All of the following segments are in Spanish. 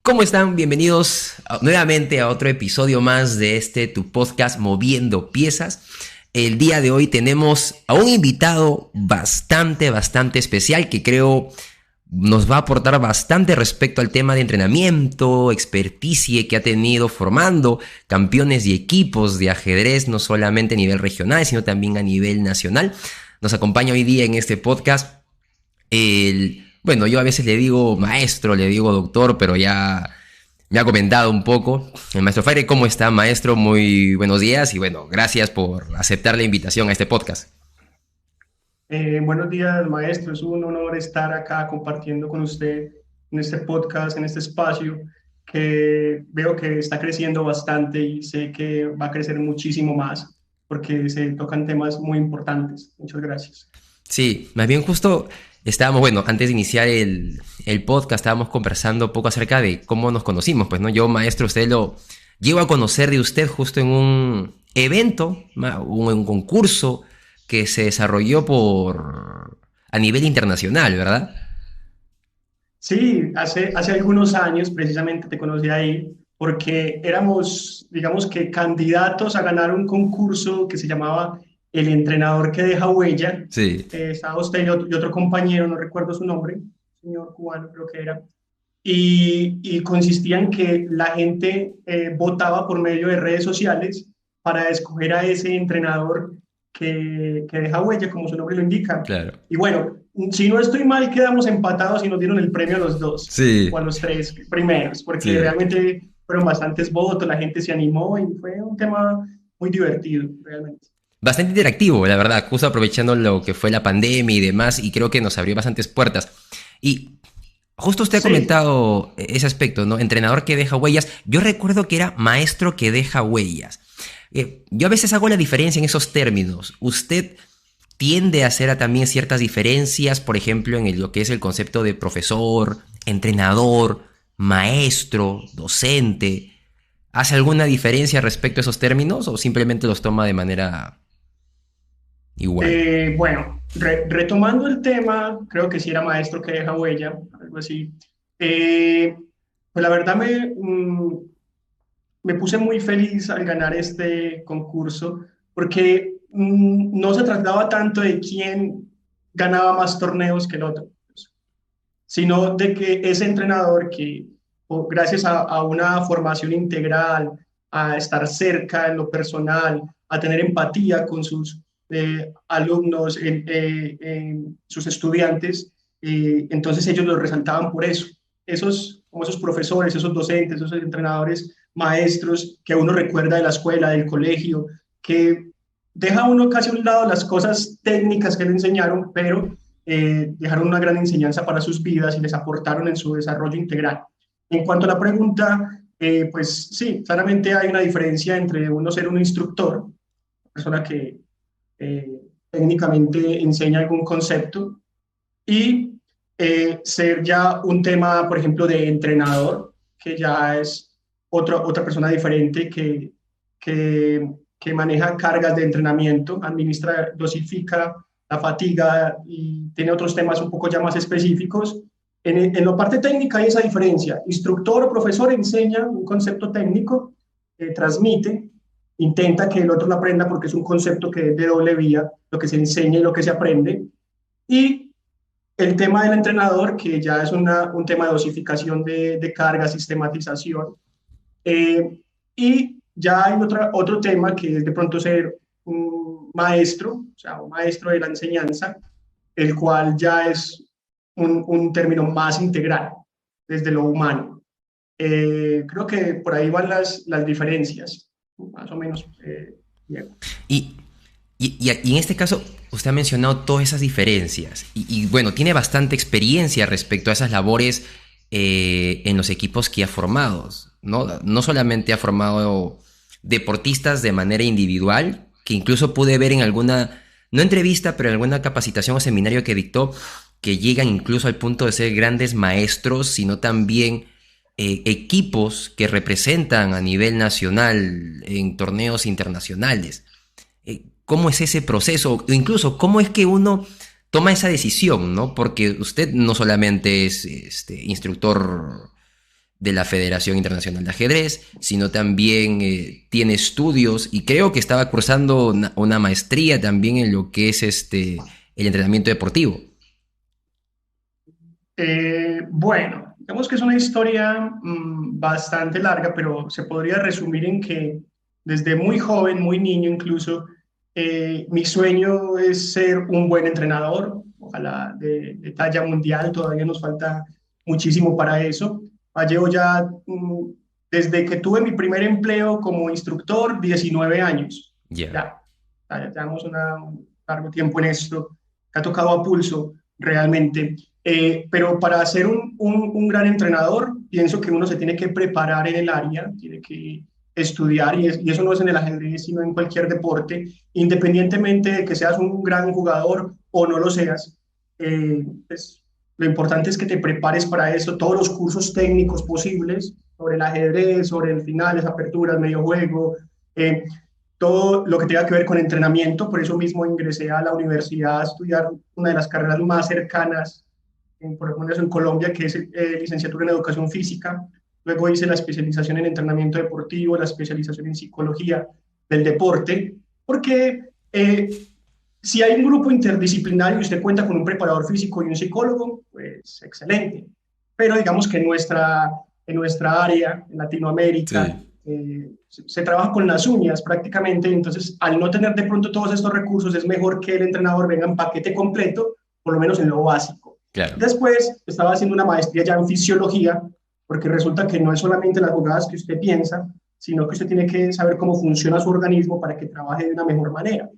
¿Cómo están? Bienvenidos nuevamente a otro episodio más de tu podcast Moviendo Piezas. El día de hoy tenemos a un invitado bastante especial que creo nos va a aportar bastante respecto al tema de entrenamiento, experticia que ha tenido formando campeones y equipos de ajedrez, no solamente a nivel regional, sino también a nivel nacional. Nos acompaña hoy día en este podcast Bueno, yo a veces le digo maestro, le digo doctor, pero ya me ha comentado un poco. El maestro Faire, ¿cómo está, maestro? Muy buenos días y bueno, gracias por aceptar la invitación a este podcast. Buenos días, maestro. Es un honor estar acá compartiendo con usted en este podcast, en este espacio que veo que está creciendo bastante y sé que va a crecer muchísimo más porque se tocan temas muy importantes. Muchas gracias. Sí, más bien justo estábamos, bueno, antes de iniciar el podcast estábamos conversando un poco acerca de cómo nos conocimos. Pues, ¿no? Yo, maestro, usted lo llego a conocer de usted justo en un evento, un concurso que se desarrolló a nivel internacional, ¿verdad? Sí, hace algunos años precisamente te conocí ahí porque éramos, digamos que candidatos a ganar un concurso que se llamaba El entrenador que deja huella. Sí, Estaba usted y otro compañero, no recuerdo su nombre, señor cubano creo que era, y consistía en que la gente votaba por medio de redes sociales para escoger a ese entrenador que deja huella, como su nombre lo indica. claro. Y bueno, si no estoy mal, quedamos empatados y nos dieron el premio a los dos o a Sí, los tres primeros, porque sí. realmente fueron bastantes votos, la gente se animó y fue un tema muy divertido, realmente. Bastante interactivo, la verdad, justo aprovechando lo que fue la pandemia y demás, y creo que nos abrió bastantes puertas. Y justo usted ha Sí, comentado ese aspecto, ¿no? Entrenador que deja huellas. Yo recuerdo que era maestro que deja huellas. Yo a veces hago la diferencia en esos términos. ¿Usted tiende a hacer también ciertas diferencias, por ejemplo, en lo que es el concepto de profesor, entrenador, maestro, docente? ¿Hace alguna diferencia respecto a esos términos o simplemente los toma de manera igual? Bueno, retomando el tema, creo que sí era maestro que deja huella, algo así. Eh, pues la verdad me puse muy feliz al ganar este concurso porque no se trataba tanto de quién ganaba más torneos que el otro, sino de que ese entrenador que, gracias a una formación integral, a estar cerca en lo personal, a tener empatía con sus alumnos, sus estudiantes, entonces ellos lo resaltaban por eso. Como esos profesores, esos docentes, esos entrenadores, maestros que uno recuerda de la escuela, del colegio, que deja uno casi a un lado las cosas técnicas que le enseñaron, pero dejaron una gran enseñanza para sus vidas y les aportaron en su desarrollo integral. En cuanto a la pregunta, pues sí, claramente hay una diferencia entre uno ser un instructor, una persona que eh, técnicamente enseña algún concepto, y ser ya un tema, por ejemplo, de entrenador, que ya es otra persona diferente que, que maneja cargas de entrenamiento, administra, dosifica la fatiga y tiene otros temas un poco ya más específicos. En la parte técnica hay esa diferencia. Instructor o profesor enseña un concepto técnico, transmite, intenta que el otro lo aprenda porque es un concepto que es de doble vía, lo que se enseña y lo que se aprende. Y el tema del entrenador, que ya es un tema de dosificación de carga, sistematización. Eh, y ya hay otro tema que es de pronto ser un maestro, o sea, un maestro de la enseñanza, el cual ya es un término más integral desde lo humano. Creo que por ahí van las diferencias, más o menos, Diego. Y, y en este caso, usted ha mencionado todas esas diferencias bueno, tiene bastante experiencia respecto a esas labores en los equipos que ha formado, ¿no? No solamente ha formado deportistas de manera individual, que incluso pude ver en alguna, no entrevista, pero en alguna capacitación o seminario que dictó, que llegan incluso al punto de ser grandes maestros, sino también equipos que representan a nivel nacional en torneos internacionales. ¿Cómo es ese proceso? O incluso, ¿cómo es que uno toma esa decisión, ¿no? Porque usted no solamente es instructor de la Federación Internacional de Ajedrez, sino también tiene estudios y creo que estaba cursando una maestría también en lo que es el entrenamiento deportivo. Bueno, digamos que es una historia bastante larga, pero se podría resumir en que desde muy joven, muy niño incluso, mi sueño es ser un buen entrenador, ojalá de talla mundial, todavía nos falta muchísimo para eso. Llevo ya, desde que tuve mi primer empleo como instructor, 19 años. Ya. Ya, ya llevamos un largo tiempo en esto, que ha tocado a pulso realmente. Pero para ser un gran entrenador, pienso que uno se tiene que preparar en el área, tiene que estudiar, y eso no es en el ajedrez, sino en cualquier deporte, independientemente de que seas un gran jugador o no lo seas. Pues, lo importante es que te prepares para eso, todos los cursos técnicos posibles sobre el ajedrez, sobre el finales, aperturas, medio juego, eh, todo lo que tenga que ver con entrenamiento. Por eso mismo ingresé a la universidad a estudiar una de las carreras más cercanas, por ejemplo, en Colombia, que es licenciatura en educación física. Luego hice la especialización en entrenamiento deportivo, la especialización en psicología del deporte, porque si hay un grupo interdisciplinario y usted cuenta con un preparador físico y un psicólogo, pues excelente. Pero digamos que en nuestra área, en Latinoamérica, Sí. se trabaja con las uñas prácticamente, entonces al no tener de pronto todos estos recursos, es mejor que el entrenador venga en paquete completo, por lo menos en lo básico. Claro. Después estaba haciendo una maestría ya en fisiología, porque resulta que no es solamente las jugadas que usted piensa, sino que usted tiene que saber cómo funciona su organismo para que trabaje de una mejor manera.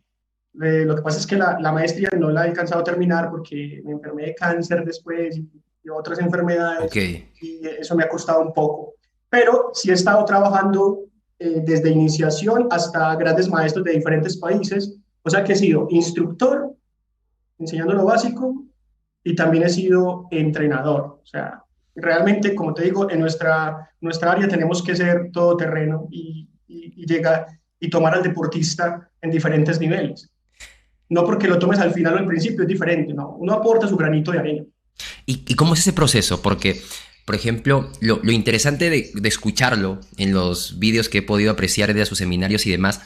Lo que pasa es que la maestría no la he alcanzado a terminar porque me enfermé de cáncer después y otras Ok. enfermedades, y eso me ha costado un poco. Pero sí he estado trabajando desde iniciación hasta grandes maestros de diferentes países, o sea que he sido instructor, enseñando lo básico, y también he sido entrenador. O sea, realmente, como te digo, en nuestra área tenemos que ser todoterreno y llegar y tomar al deportista en diferentes niveles. No porque lo tomes al final o al principio es diferente, no. Uno aporta su granito de arena. ¿Y cómo es ese proceso? Porque, por ejemplo, lo interesante de escucharlo en los vídeos que he podido apreciar de sus seminarios y demás,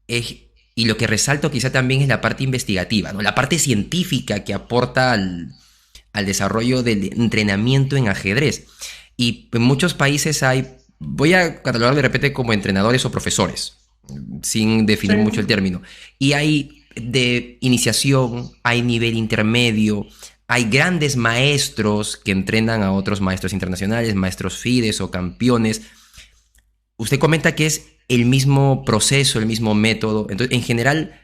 es, y lo que resalto quizá también es la parte investigativa, ¿no? La parte científica que aporta al desarrollo del entrenamiento en ajedrez. Y en muchos países hay, voy a catalogar de repente como entrenadores o profesores, sin Sí, definir mucho el término. Y hay de iniciación, hay nivel intermedio, hay grandes maestros que entrenan a otros maestros internacionales, maestros FIDES o campeones. Usted comenta que es el mismo proceso, el mismo método. Entonces, en general,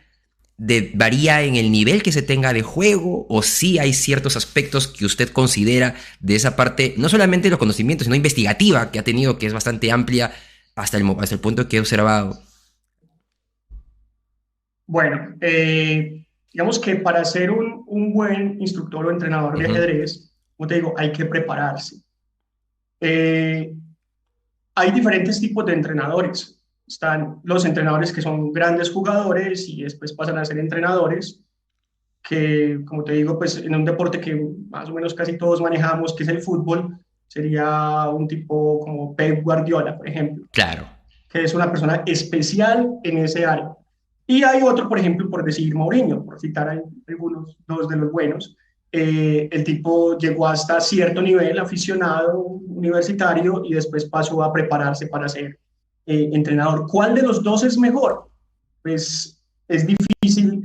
varía en el nivel que se tenga de juego, o si hay ciertos aspectos que usted considera de esa parte, no solamente de los conocimientos, sino investigativa que ha tenido, que es bastante amplia hasta el punto que he observado. bueno, digamos que para ser un buen instructor o entrenador de Ujú. ajedrez, como te digo, hay que prepararse. Eh, Hay diferentes tipos de entrenadores. Están los entrenadores que son grandes jugadores y después pasan a ser entrenadores, que, como te digo, pues en un deporte que más o menos casi todos manejamos, que es el fútbol, sería un tipo como Pep Guardiola, por ejemplo, Claro. que es una persona especial en ese área. Y hay otro, por ejemplo, por decir Mourinho, por citar a algunos, dos de los buenos. El tipo llegó hasta cierto nivel aficionado universitario y después pasó a prepararse para ser entrenador. ¿Cuál de los dos es mejor? Pues es difícil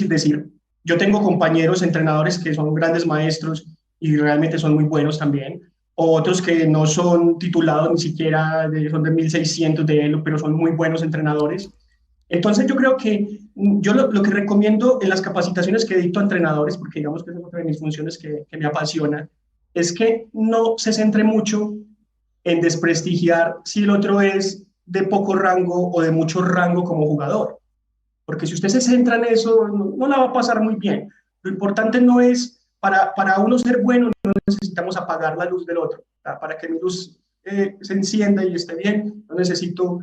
decir. Yo tengo compañeros entrenadores que son grandes maestros y realmente son muy buenos también, o otros que no son titulados ni siquiera, son de 1600 de él, pero son muy buenos entrenadores. Entonces yo creo que yo lo que recomiendo en las capacitaciones que dicto a entrenadores, porque digamos que es otra de mis funciones que me apasiona, es que no se centre mucho en desprestigiar si el otro es de poco rango o de mucho rango como jugador. Porque si usted se centra en eso, no la va a pasar muy bien. Lo importante no es, para uno ser bueno, no necesitamos apagar la luz del otro. Para que mi luz se encienda y esté bien, no necesito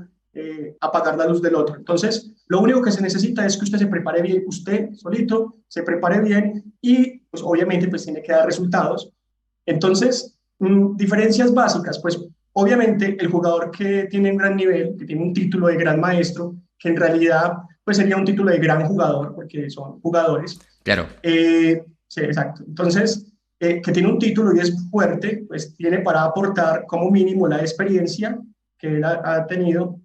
apagar la luz del otro. Entonces, lo único que se necesita es que usted se prepare bien, usted solito se prepare bien y, pues obviamente, pues tiene que dar resultados. Entonces, diferencias básicas, pues Obviamente, el jugador que tiene un gran nivel, que tiene un título de gran maestro, que en realidad pues sería un título de gran jugador, porque son jugadores. Claro. Sí, exacto. Entonces, que tiene un título y es fuerte, pues tiene para aportar como mínimo la experiencia que él ha tenido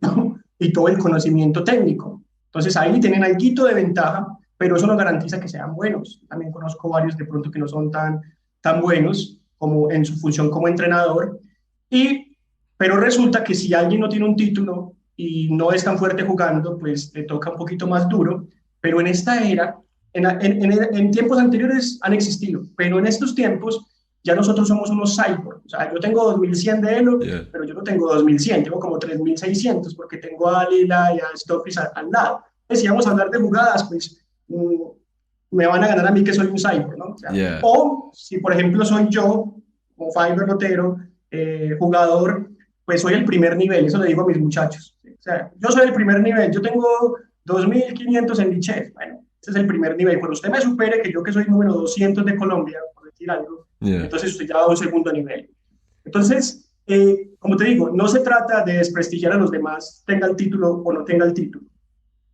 y todo el conocimiento técnico. Entonces, ahí tienen algo de ventaja, pero eso no garantiza que sean buenos. También conozco varios de pronto que no son tan buenos como en su función como entrenador. Pero resulta que si alguien no tiene un título y no es tan fuerte jugando, pues le toca un poquito más duro. Pero en esta era, en tiempos anteriores han existido, pero en estos tiempos ya nosotros somos unos cyborg. O sea, yo tengo 2100 de Elo, pero yo no tengo 2100, tengo como 3600 porque tengo a Lila y a Stockfish al lado. Pues, si vamos a hablar de jugadas, pues me van a ganar a mí que soy un cyborg, ¿no? O si, por ejemplo, soy yo, como Fiverr Lotero, jugador, pues soy el primer nivel, eso le digo a mis muchachos. O sea, yo soy el primer nivel, yo tengo 2500 en Lichess. Bueno, ese es el primer nivel. Cuando usted me supere, que yo que soy número 200 de Colombia, por decir algo, entonces usted ya va a un segundo nivel. Entonces, como te digo, no se trata de desprestigiar a los demás, tenga el título o no tenga el título,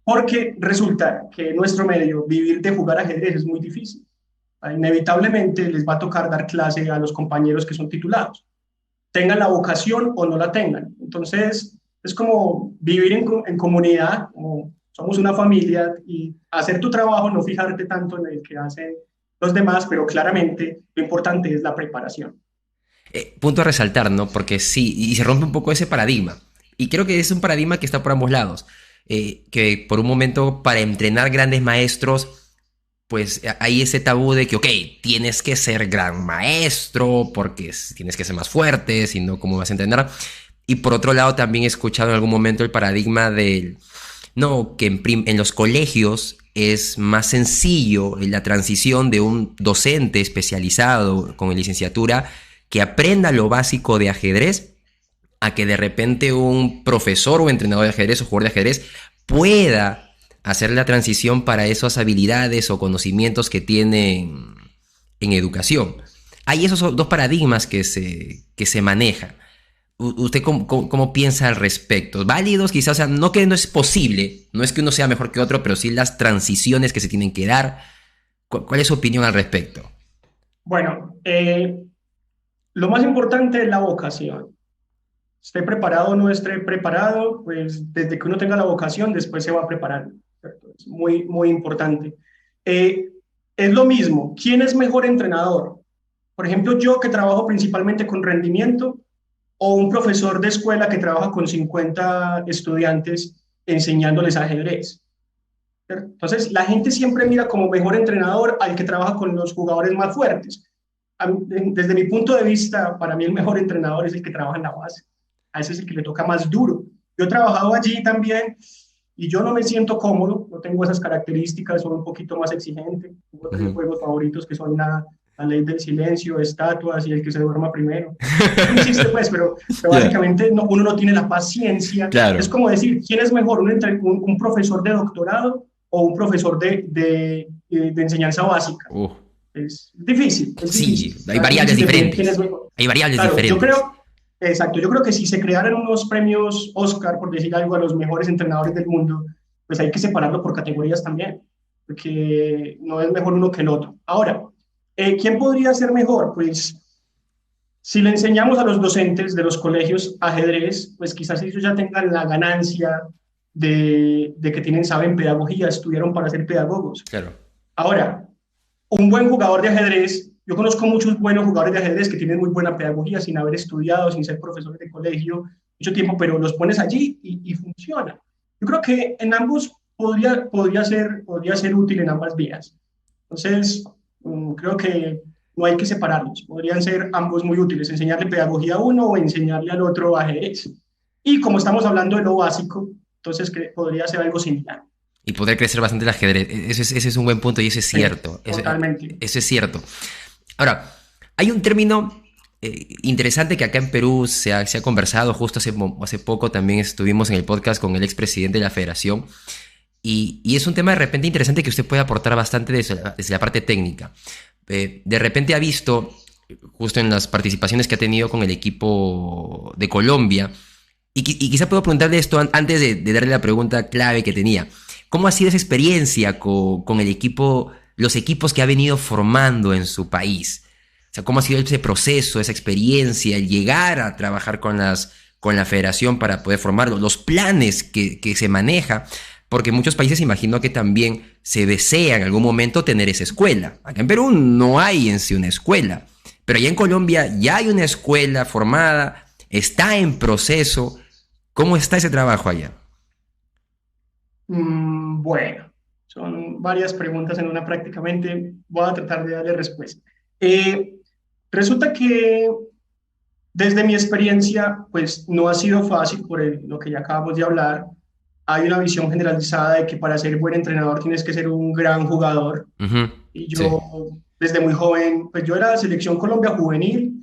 porque resulta que en nuestro medio vivir de jugar ajedrez es muy difícil. Inevitablemente les va a tocar dar clase a los compañeros que son titulados, tengan la vocación o no la tengan. Entonces, es como vivir en comunidad, como somos una familia, y hacer tu trabajo, no fijarte tanto en el que hacen los demás, pero claramente lo importante es la preparación. Punto a resaltar, ¿no? Porque sí, y se rompe un poco ese paradigma. Y creo que es un paradigma que está por ambos lados. Que por un momento, para entrenar grandes maestros, pues hay ese tabú de que, ok, tienes que ser gran maestro porque tienes que ser más fuerte, si no, ¿cómo vas a entrenar? Y por otro lado, también he escuchado en algún momento el paradigma del, no, que en los colegios es más sencillo la transición de un docente especializado con licenciatura que aprenda lo básico de ajedrez a que de repente un profesor o entrenador de ajedrez o jugador de ajedrez pueda hacer la transición para esas habilidades o conocimientos que tienen en educación. Hay esos dos paradigmas que se manejan. ¿Usted cómo piensa al respecto? ¿Válidos quizás? O sea, no que no es posible, no es que uno sea mejor que otro, pero sí las transiciones que se tienen que dar. ¿Cuál es su opinión al respecto? Bueno, lo más importante es la vocación. Esté preparado o no esté preparado, pues desde que uno tenga la vocación, después se va a preparar. Es muy, muy importante. Es lo mismo, ¿quién es mejor entrenador? Por ejemplo, yo que trabajo principalmente con rendimiento, o un profesor de escuela que trabaja con 50 estudiantes enseñándoles ajedrez. Entonces, la gente siempre mira como mejor entrenador al que trabaja con los jugadores más fuertes. Desde mi punto de vista, para mí el mejor entrenador es el que trabaja en la base. A ese es el que le toca más duro. Yo he trabajado allí también y yo no me siento cómodo, no tengo esas características, soy un poquito más exigente. Tengo tres juegos favoritos que son la ley del silencio, estatuas y el que se duerma primero. No existe, pues, pero básicamente uno no tiene la paciencia. Claro. Es como decir, ¿quién es mejor, un profesor de doctorado o un profesor de enseñanza básica? Es difícil. Sí, hay variables diferentes. Hay variables diferentes. Yo creo, exacto, yo creo que si se crearan unos premios Oscar, por decir algo, a los mejores entrenadores del mundo, pues hay que separarlo por categorías también, porque no es mejor uno que el otro. Ahora, ¿quién podría ser mejor? Pues si le enseñamos a los docentes de los colegios ajedrez, pues quizás ellos ya tengan la ganancia de que saben pedagogía, estudiaron para ser pedagogos. Claro. Ahora, un buen jugador de ajedrez, yo conozco muchos buenos jugadores de ajedrez que tienen muy buena pedagogía sin haber estudiado, sin ser profesores de colegio mucho tiempo, pero los pones allí y funciona. Yo creo que en ambos podría ser útil en ambas vías. Entonces, creo que no hay que separarlos, podrían ser ambos muy útiles, enseñarle pedagogía a uno o enseñarle al otro ajedrez. Y como estamos hablando de lo básico, entonces podría ser algo similar. Y poder crecer bastante el ajedrez. Ese es un buen punto y eso es cierto. Sí, totalmente. Eso es cierto. Ahora, hay un término interesante que acá en Perú se ha conversado. Justo hace poco también estuvimos en el podcast con el expresidente de la Federación. Y es un tema de repente interesante que usted puede aportar bastante desde la parte técnica. De repente ha visto justo en las participaciones que ha tenido con el equipo de Colombia. Y quizá puedo preguntarle esto antes de darle la pregunta clave que tenía. ¿Cómo ha sido esa experiencia con el equipo, los equipos que ha venido formando en su país? O sea, ¿cómo ha sido ese proceso, esa experiencia, el llegar a trabajar con la federación para poder formarlo? Los planes que se maneja, porque en muchos países imagino que también se desea en algún momento tener esa escuela. Acá en Perú no hay en sí una escuela, pero allá en Colombia ya hay una escuela formada, está en proceso. ¿Cómo está ese trabajo allá? Bueno, son varias preguntas en una prácticamente. Voy a tratar de darle respuesta. Eh, Resulta que desde mi experiencia, pues no ha sido fácil por lo que ya acabamos de hablar. Hay una visión generalizada de que para ser buen entrenador tienes que ser un gran jugador. Ujú, Y sí, yo, desde muy joven, pues yo era de Selección Colombia juvenil,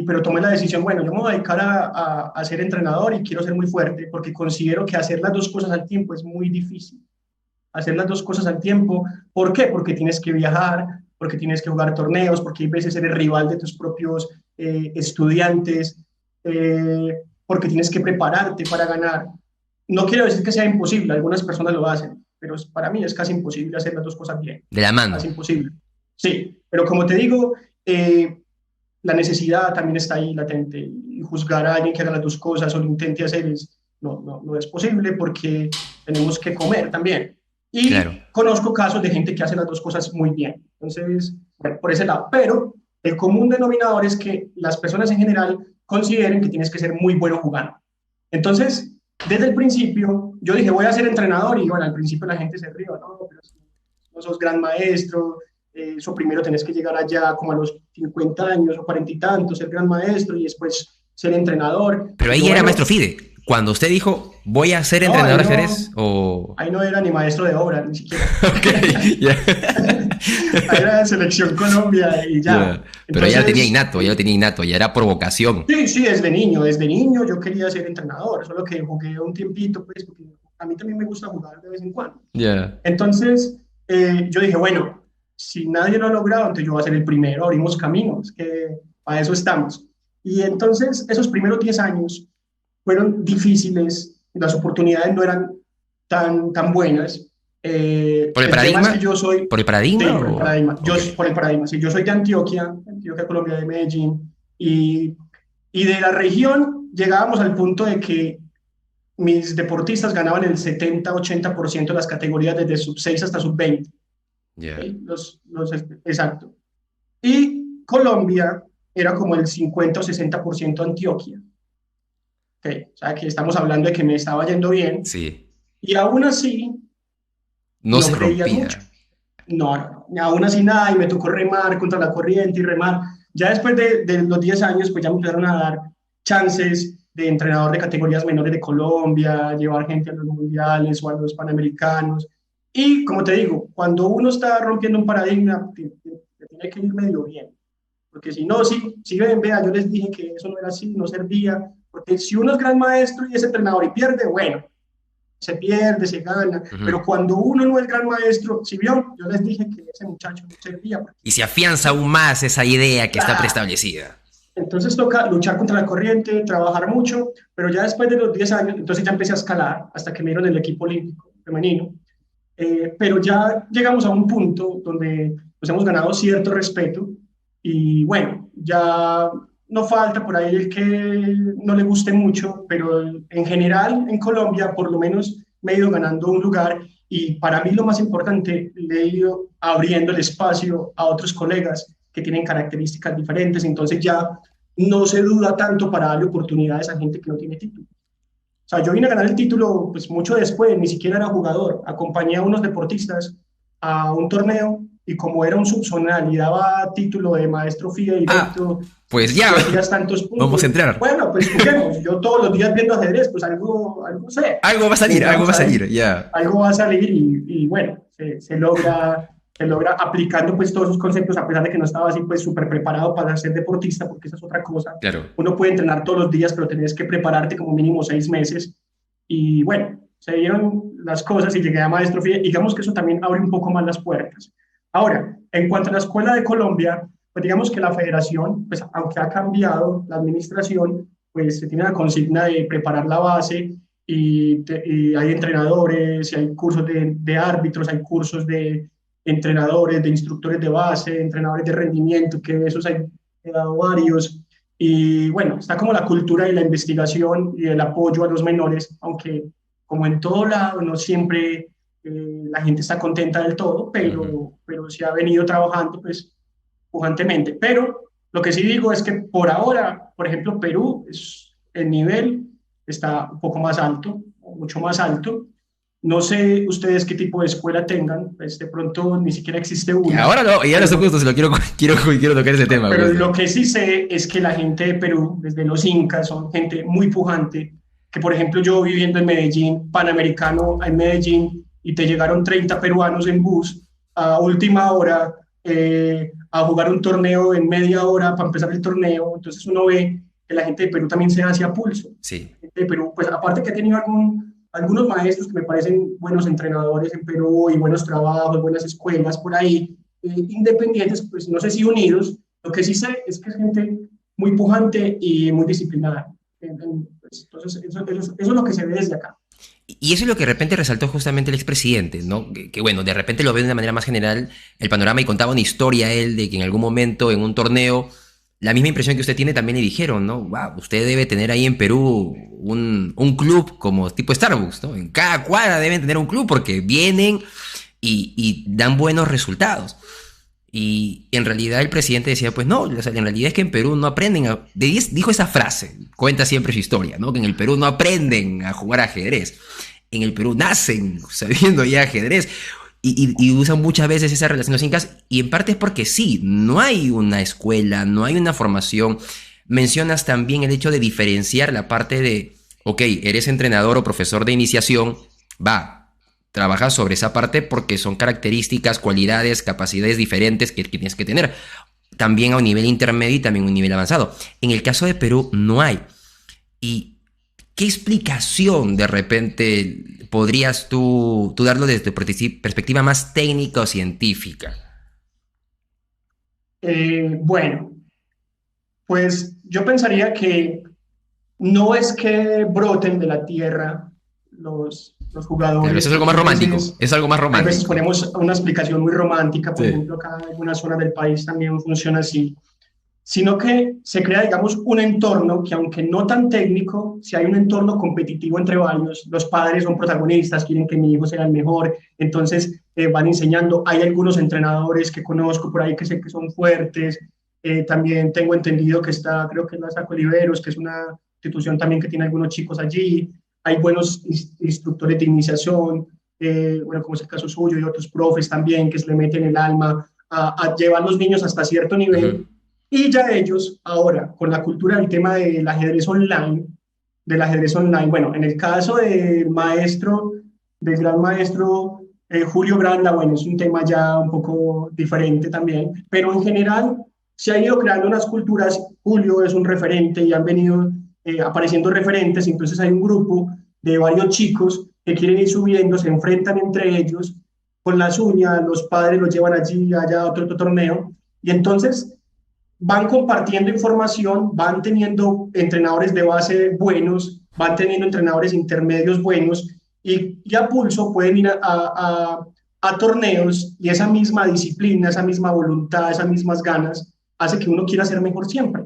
pero tomé la decisión, bueno, yo me voy a dedicar a ser entrenador y quiero ser muy fuerte, porque considero que hacer las dos cosas al tiempo es muy difícil. Hacer las dos cosas al tiempo. ¿Por qué? Porque tienes que viajar, porque tienes que jugar torneos, porque hay veces eres rival de tus propios estudiantes, porque tienes que prepararte para ganar. No quiero decir que sea imposible, algunas personas lo hacen, pero para mí es casi imposible hacer las dos cosas bien, de la mano. casi imposible. Sí, pero como te digo, la necesidad también está ahí latente y juzgar a alguien que haga las dos cosas o lo intente hacer no es posible porque tenemos que comer también. Claro. Y conozco casos de gente que hace las dos cosas muy bien. Entonces, bueno, por ese lado. Pero el común denominador es que las personas en general consideren que tienes que ser muy bueno jugando. Entonces, desde el principio, yo dije, voy a ser entrenador y bueno, al principio la gente se ríe, no, pero si no sos gran maestro, eso primero tenés que llegar allá como a los 50 años o 40 y tantos, ser gran maestro y después ser entrenador. Pero Y ahí yo, era bueno, maestro Fide. Cuando usted dijo, voy a ser no, entrenador de ajedrez, o... ahí no era ni maestro de obra, ni siquiera. Ok, ya. Ahí era de Selección Colombia y ya. Ya. Pero ya lo tenía Entonces, innato, ya lo tenía innato, ya era por vocación. sí, sí, desde niño yo quería ser entrenador, solo que jugué un tiempito, pues, porque a mí también me gusta jugar de vez en cuando. Ya. Entonces, yo dije, bueno, si nadie lo ha logrado, entonces yo voy a ser el primero, abrimos caminos, que para eso estamos. Y entonces, esos primeros 10 años fueron difíciles, las oportunidades no eran tan buenas. ¿Por el El tema es que paradigma? yo soy, ¿Por el paradigma? sí, por el O... paradigma, Ok. por el paradigma, sí, yo soy de Antioquia, Antioquia, Colombia, de Medellín, y de la región llegábamos al punto de que mis deportistas ganaban el 70-80% de las categorías desde sub 6 hasta sub 20. Ya. ¿Okay? Exacto. Y Colombia era como el 50 o 60% Antioquia. ¿Okay? O sea, que estamos hablando de que me estaba yendo bien. Sí. Y aún así, No no se creían mucho. rompía. No, aún así nada, y me tocó remar contra la corriente y remar. Ya después de los 10 años, pues ya me empezaron a dar chances de entrenador de categorías menores de Colombia, llevar gente a los mundiales o a los panamericanos. Y como te digo, cuando uno está rompiendo un paradigma, te tiene que ir medio bien. Porque si no, si ven, vea, yo les dije que eso no era así, no servía. Porque si uno es gran maestro y es entrenador y pierde, bueno, se pierde, se gana, Ujú. pero cuando uno no es gran maestro, si vio, yo les dije que ese muchacho no servía. Porque, Y se afianza aún más esa idea que está ah, preestablecida. entonces toca luchar contra la corriente, trabajar mucho, pero ya después de los 10 años, entonces ya empecé a escalar hasta que me dieron el equipo olímpico femenino, pero ya llegamos a un punto donde nos hemos ganado cierto respeto y bueno, ya no falta por ahí el que no le guste mucho, pero en general en Colombia por lo menos me he ido ganando un lugar y para mí lo más importante, le he ido abriendo el espacio a otros colegas que tienen características diferentes, entonces ya no se duda tanto para darle oportunidades a gente que no tiene título. O sea, yo vine a ganar el título pues mucho después, ni siquiera era jugador. Acompañé a unos deportistas a un torneo y como era un subzonal y daba título de maestro FIDE Ah, directo, pues si ya, hacías tantos vamos a puntos, entrar. bueno, pues juguemos. Yo todos los días viendo ajedrez, pues algo sé. Algo va a salir, algo va Entramos a ahí, salir, ya. algo va a salir y bueno, se logra aplicando pues todos esos conceptos, a pesar de que no estaba así pues súper preparado para ser deportista, porque esa es otra cosa. Claro. Uno puede entrenar todos los días, pero tenés que prepararte como mínimo 6 meses. Y bueno, se dieron las cosas y llegué a maestro FIDE. Digamos que eso también abre un poco más las puertas. Ahora, en cuanto a la escuela de Colombia, pues digamos que la federación, pues aunque ha cambiado la administración, pues se tiene la consigna de preparar la base y hay entrenadores, y hay cursos de árbitros, hay cursos de entrenadores, de instructores de base, entrenadores de rendimiento, que de esos hay varios. Y bueno, está como la cultura de la investigación y el apoyo a los menores, aunque como en todo lado, no siempre la gente está contenta del todo, pero se ha venido trabajando pues pujantemente. Pero lo que sí digo es que por ahora, por ejemplo, Perú, el nivel está un poco más alto, mucho más alto. No sé ustedes qué tipo de escuela tengan, pues de pronto ni siquiera existe Y una. ahora no, y ahora eso justo se lo quiero tocar ese tema. Pero Justo. lo que sí sé es que la gente de Perú, desde los incas, son gente muy pujante, que por ejemplo yo viviendo en Medellín, Panamericano en Medellín, y te llegaron 30 peruanos en bus a última hora a jugar un torneo en media hora para empezar el torneo, entonces uno ve que la gente de Perú también se hace a pulso. Sí. La gente de Perú, pues aparte que ha tenido algunos maestros que me parecen buenos entrenadores en Perú y buenos trabajos, buenas escuelas por ahí, independientes, pues no sé si unidos, lo que sí sé es que es gente muy pujante y muy disciplinada. Pues, entonces, eso es lo que se ve desde acá. Y eso es lo que de repente resaltó justamente el expresidente, ¿no? Que, bueno, de repente lo ve de una manera más general el panorama y contaba una historia él de que en algún momento en un torneo, la misma impresión que usted tiene también le dijeron, ¿no? Wow, usted debe tener ahí en Perú un club como tipo Starbucks, ¿no? En cada cuadra deben tener un club porque vienen y dan buenos resultados. Y en realidad el presidente decía, pues no, o sea, en realidad es que en Perú no aprenden dijo esa frase, cuenta siempre su historia, ¿no? Que en el Perú no aprenden a jugar ajedrez. En el Perú nacen sabiendo ya ajedrez. Y usan muchas veces esa relación los incas, y en parte es porque sí, no hay una escuela, no hay una formación. Mencionas también el hecho de diferenciar la parte de, ok, eres entrenador o profesor de iniciación, va, trabajas sobre esa parte porque son características, cualidades, capacidades diferentes que tienes que tener. También a un nivel intermedio y también a un nivel avanzado. En el caso de Perú no hay. ¿Y qué explicación de repente podrías tú darlo desde tu perspectiva más técnica o científica? Bueno, pues yo pensaría que no es que broten de la tierra los Claro, eso jugadores, es algo más porque romántico. Es algo más hay veces romántico. ponemos una explicación muy romántica, por Sí. ejemplo, acá en algunas zonas del país también funciona así, sino que se crea, digamos, un entorno que aunque no tan técnico, si hay un entorno competitivo entre varios, los padres son protagonistas, quieren que mi hijo sea el mejor, entonces van enseñando, hay algunos entrenadores que conozco por ahí que sé que son fuertes, también tengo entendido que está, creo que es la Saco Oliveros, que es una institución también que tiene algunos chicos allí, hay buenos instructores de iniciación, bueno, como es el caso suyo y otros profes también que se le meten el alma a llevar a los niños hasta cierto nivel. Ujú. Y ya ellos, ahora, con la cultura del tema del ajedrez online, bueno, en el caso del gran maestro Julio Granda, bueno, es un tema ya un poco diferente también, pero en general se ha ido creando unas culturas. Julio es un referente y han venido apareciendo referentes, entonces hay un grupo de varios chicos que quieren ir subiendo, se enfrentan entre ellos con las uñas, los padres los llevan allí, allá a otro torneo, y entonces van compartiendo información, van teniendo entrenadores de base buenos, van teniendo entrenadores intermedios buenos y a pulso pueden ir a torneos y esa misma disciplina, esa misma voluntad, esas mismas ganas hace que uno quiera ser mejor siempre.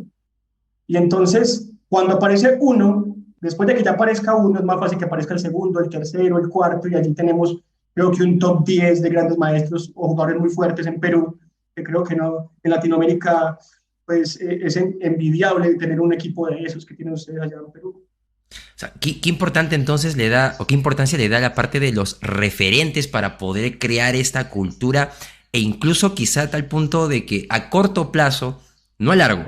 Y entonces, cuando aparece uno, después de que ya aparezca uno, es más fácil que aparezca el segundo, el tercero, el cuarto, y allí tenemos, creo que un top 10 de grandes maestros o jugadores muy fuertes en Perú, que creo que no, en Latinoamérica pues es envidiable tener un equipo de esos que tienen ustedes allá en Perú. O sea, ¿qué importante entonces le da, o qué importancia le da la parte de los referentes para poder crear esta cultura, e incluso quizá a tal punto de que a corto plazo, no a largo,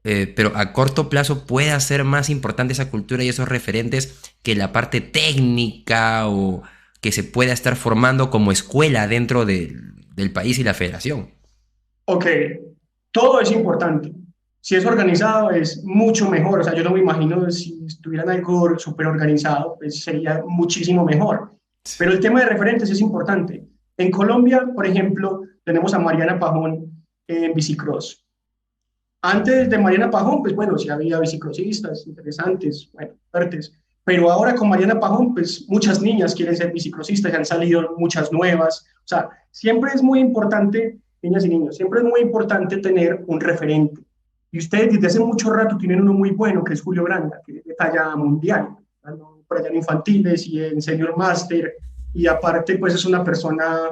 pero a corto plazo pueda ser más importante esa cultura y esos referentes que la parte técnica o que se pueda estar formando como escuela dentro del país y la federación? Ok, todo es importante. Si es organizado es mucho mejor. O sea, yo no me imagino si estuvieran algo súper organizado, pues sería muchísimo mejor. Pero el tema de referentes es importante. En Colombia, por ejemplo, tenemos a Mariana Pajón en bicicross. Antes de Mariana Pajón, pues bueno, sí había bicicrossistas interesantes, bueno, fuertes, pero ahora con Mariana Pajón, pues muchas niñas quieren ser bicicrossistas, y han salido muchas nuevas, o sea, siempre es muy importante, niñas y niños, siempre es muy importante tener un referente. Y ustedes desde hace mucho rato tienen uno muy bueno, que es Julio Granda, que es de talla mundial, ¿no? Por allá en infantiles y en senior master, y aparte pues es una persona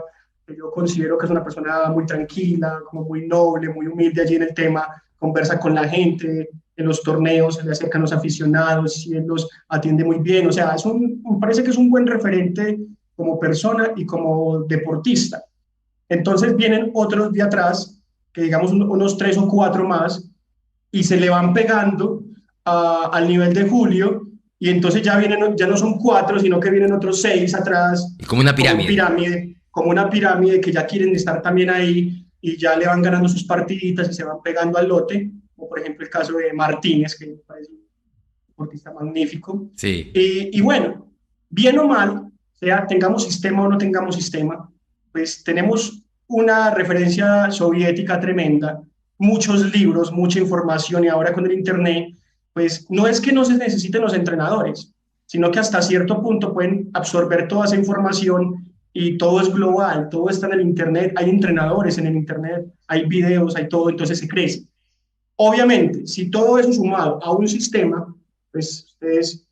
que yo considero que es una persona muy tranquila, como muy noble, muy humilde allí en el tema, conversa con la gente, en los torneos se le acercan los aficionados y él los atiende muy bien, o sea, me parece que es un buen referente como persona y como deportista. Entonces vienen otros de atrás, que digamos unos 3 o 4 más, y se le van pegando al nivel de Julio, y entonces ya no son 4, sino que vienen otros 6 atrás, Es como una pirámide. como una pirámide que ya quieren estar también ahí y ya le van ganando sus partiditas y se van pegando al lote, como por ejemplo el caso de Martínez, que me parece un deportista magnífico. Sí. Y bueno, bien o mal, sea tengamos sistema o no tengamos sistema, pues tenemos una referencia soviética tremenda, muchos libros, mucha información y ahora con el Internet, pues no es que no se necesiten los entrenadores, sino que hasta cierto punto pueden absorber toda esa información y todo es global, todo está en el Internet, hay entrenadores en el Internet, hay videos, hay todo, entonces se crece. Obviamente, si todo eso sumado a un sistema, pues ustedes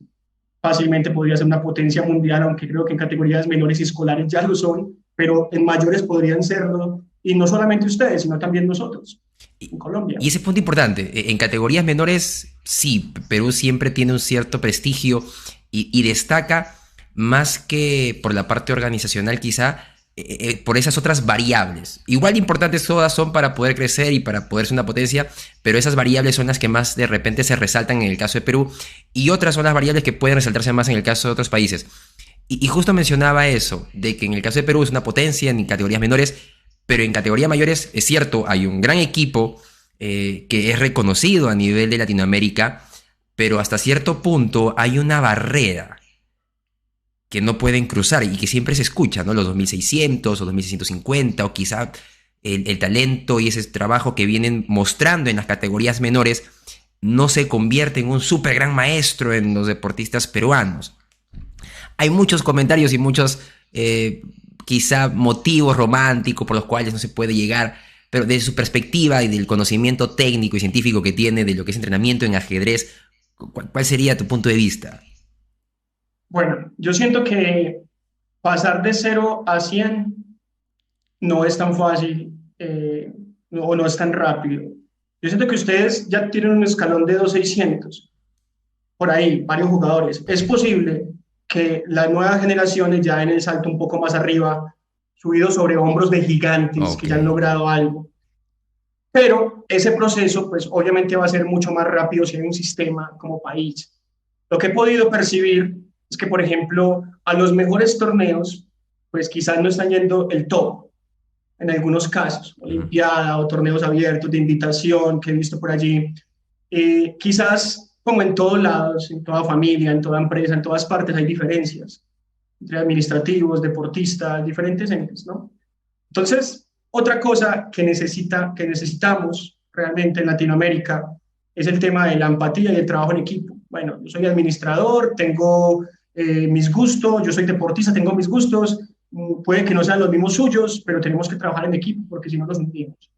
fácilmente podría ser una potencia mundial, aunque creo que en categorías menores y escolares ya lo son, pero en mayores podrían serlo, y no solamente ustedes, sino también nosotros, en Colombia. Y ese punto importante, en categorías menores, sí, Perú siempre tiene un cierto prestigio y destaca más que por la parte organizacional quizá, por esas otras variables. Igual importantes todas son para poder crecer y para poder ser una potencia, pero esas variables son las que más de repente se resaltan en el caso de Perú y otras son las variables que pueden resaltarse más en el caso de otros países. Y justo mencionaba eso, de que en el caso de Perú es una potencia en categorías menores, pero en categorías mayores es cierto, hay un gran equipo que es reconocido a nivel de Latinoamérica, pero hasta cierto punto hay una barrera que no pueden cruzar y que siempre se escucha, ¿no? Los 2600 o 2650 o quizá el talento y ese trabajo que vienen mostrando en las categorías menores no se convierte en un súper gran maestro en los deportistas peruanos. Hay muchos comentarios y muchos quizá motivos románticos por los cuales no se puede llegar, pero desde su perspectiva y del conocimiento técnico y científico que tiene de lo que es entrenamiento en ajedrez, ¿cuál sería tu punto de vista? Bueno, yo siento que pasar de 0 a 100 no es tan fácil o no es tan rápido. Yo siento que ustedes ya tienen un escalón de 2600, por ahí, varios jugadores. Es posible que las nuevas generaciones ya en el salto un poco más arriba, subidos sobre hombros de gigantes que ya han Ok. logrado algo. Pero ese proceso, pues obviamente va a ser mucho más rápido si hay un sistema como país. Lo que he podido percibir es que, por ejemplo, a los mejores torneos, pues quizás no están yendo el top, en algunos casos, Ujú. Olimpiada o torneos abiertos de invitación que he visto por allí. Quizás, como en todos lados, en toda familia, en toda empresa, en todas partes hay diferencias entre administrativos, deportistas, diferentes entes, ¿no? Entonces, otra cosa que necesitamos realmente en Latinoamérica es el tema de la empatía y el trabajo en equipo. Bueno, yo soy administrador, tengo mis gustos, yo soy deportista, tengo mis gustos, puede que no sean los mismos suyos, pero tenemos que trabajar en equipo porque si no nos hundimos.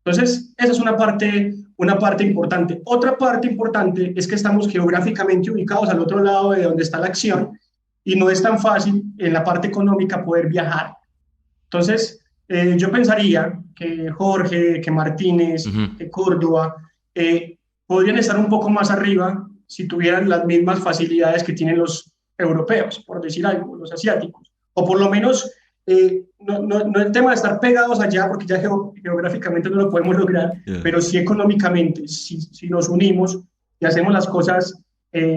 Entonces, esa es una parte importante. Otra parte importante es que estamos geográficamente ubicados al otro lado de donde está la acción y no es tan fácil en la parte económica poder viajar. Entonces, yo pensaría que Jorge, que Martínez, Ujú. que Córdoba podrían estar un poco más arriba si tuvieran las mismas facilidades que tienen los europeos, por decir algo, los asiáticos. O por lo menos, no el tema de estar pegados allá, porque ya geográficamente no lo podemos lograr, Yeah. pero sí económicamente, si nos unimos y hacemos las cosas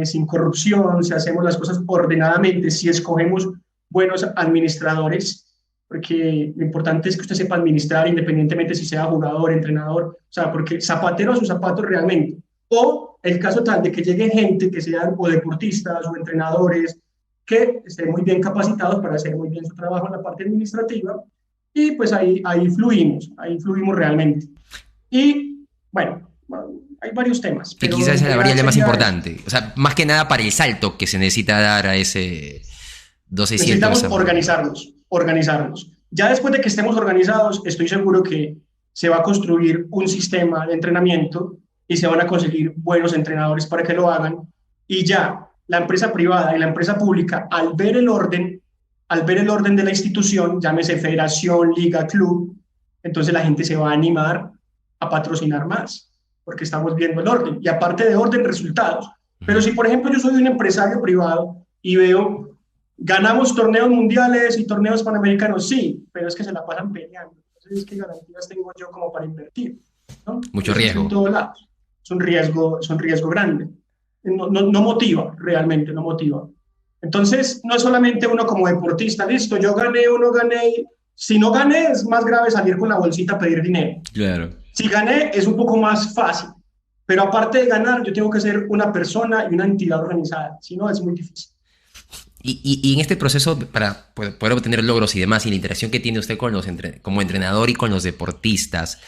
sin corrupción, si hacemos las cosas ordenadamente, si escogemos buenos administradores, porque lo importante es que usted sepa administrar independientemente si sea jugador, entrenador, o sea, porque zapatero a sus zapatos realmente. O el caso tal de que llegue gente que sean o deportistas o entrenadores que estén muy bien capacitados para hacer muy bien su trabajo en la parte administrativa y pues ahí fluimos realmente. Y bueno, hay varios temas. Que Pero quizás en es la general variable más sería eso. importante. O sea, más que nada para el salto que se necesita dar a ese 2600 Necesitamos esa magnitud. organizarnos. Ya después de que estemos organizados, estoy seguro que se va a construir un sistema de entrenamiento y se van a conseguir buenos entrenadores para que lo hagan. Y ya la empresa privada y la empresa pública, al ver el orden de la institución, llámese federación, liga, club, entonces la gente se va a animar a patrocinar más, porque estamos viendo el orden. Y aparte de orden, resultados. Pero Ujú. si, por ejemplo, yo soy un empresario privado y veo, ganamos torneos mundiales y torneos panamericanos, sí, pero es que se la pasan peleando. Entonces, ¿qué garantías tengo yo como para invertir? ¿No? Y Mucho eso es en riesgo. todos lados. Es un riesgo grande. No motiva, realmente no motiva. Entonces, no es solamente uno como deportista, listo, yo gané o no gané. Si no gané, es más grave salir con la bolsita a pedir dinero. Claro. Si gané, es un poco más fácil. Pero aparte de ganar, yo tengo que ser una persona y una entidad organizada. Si no, es muy difícil. Y en este proceso, para poder obtener logros y demás, y la interacción que tiene usted con como entrenador y con los deportistas,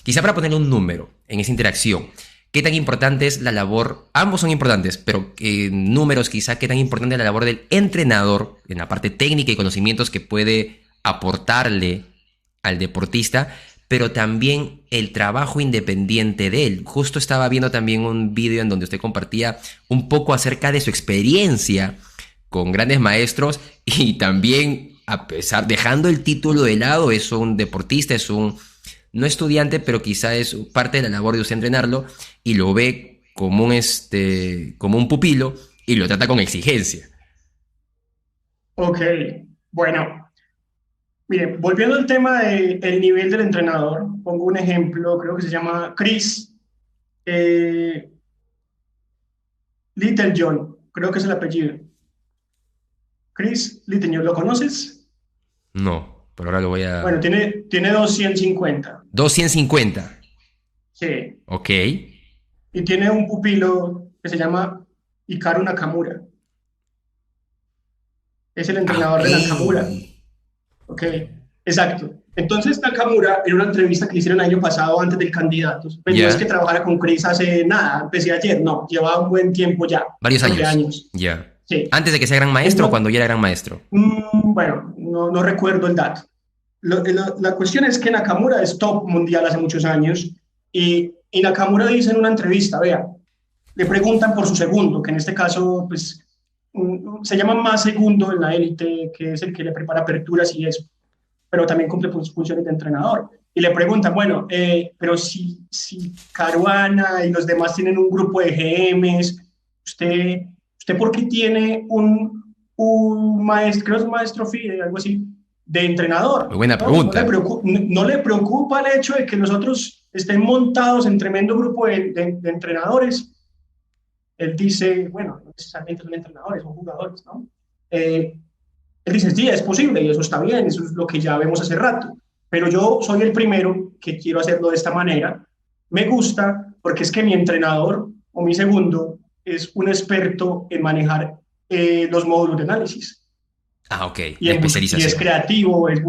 quizá para poner un número en esa interacción, ¿qué tan importante es la labor? Ambos son importantes, pero números quizá, ¿qué tan importante es la labor del entrenador en la parte técnica y conocimientos que puede aportarle al deportista, pero también el trabajo independiente de él? Justo estaba viendo también un video en donde usted compartía un poco acerca de su experiencia con grandes maestros y también, a pesar, dejando el título de lado, es un deportista, es un, no estudiante, pero quizá es parte de la labor de usted entrenarlo y lo ve como como un pupilo y lo trata con exigencia. Ok, bueno, mire, volviendo al tema del nivel del entrenador, pongo un ejemplo, creo que se llama Chris eh, Little John, creo que es el apellido. Chris Little John, ¿lo conoces? No, pero ahora lo voy Bueno, a... tiene 250, 250. sí, Ok. y tiene un pupilo que se llama Hikaru Nakamura, es el Ah, entrenador ok. de Nakamura. Ok, exacto. Entonces Nakamura, en una entrevista que hicieron el año pasado antes del Candidatos, pues no es que Ya. trabajara con Chris hace nada, empecé ayer, no, llevaba un buen tiempo ya, Varios creo que años. años. Ya. Sí. Antes de que sea gran maestro o Entonces, cuando ya era gran maestro. bueno, no recuerdo el dato. La cuestión es que Nakamura es top mundial hace muchos años y Nakamura dice en una entrevista, vea, le preguntan por su segundo, que en este caso pues se llama más segundo en la élite, que es el que le prepara aperturas y eso, pero también cumple funciones de entrenador. Y le preguntan, bueno, pero si Caruana y los demás tienen un grupo de GMs, ¿usted, usted por qué tiene un maestro, creo que es un maestro FIDE, algo así, de Muy entrenador? buena ¿No? pregunta. No le preocupa el hecho de que nosotros estén montados en tremendo grupo de entrenadores. Él dice, bueno, no necesariamente son entrenadores, son jugadores, ¿no? Eh, Él dice, sí, es posible y eso está bien, eso es lo que ya vemos hace rato, pero yo soy el primero que quiero hacerlo de esta manera. Me gusta porque es que mi entrenador o mi segundo es un experto en manejar los módulos de análisis Ah, ok. y, La y es especialización. creativo, él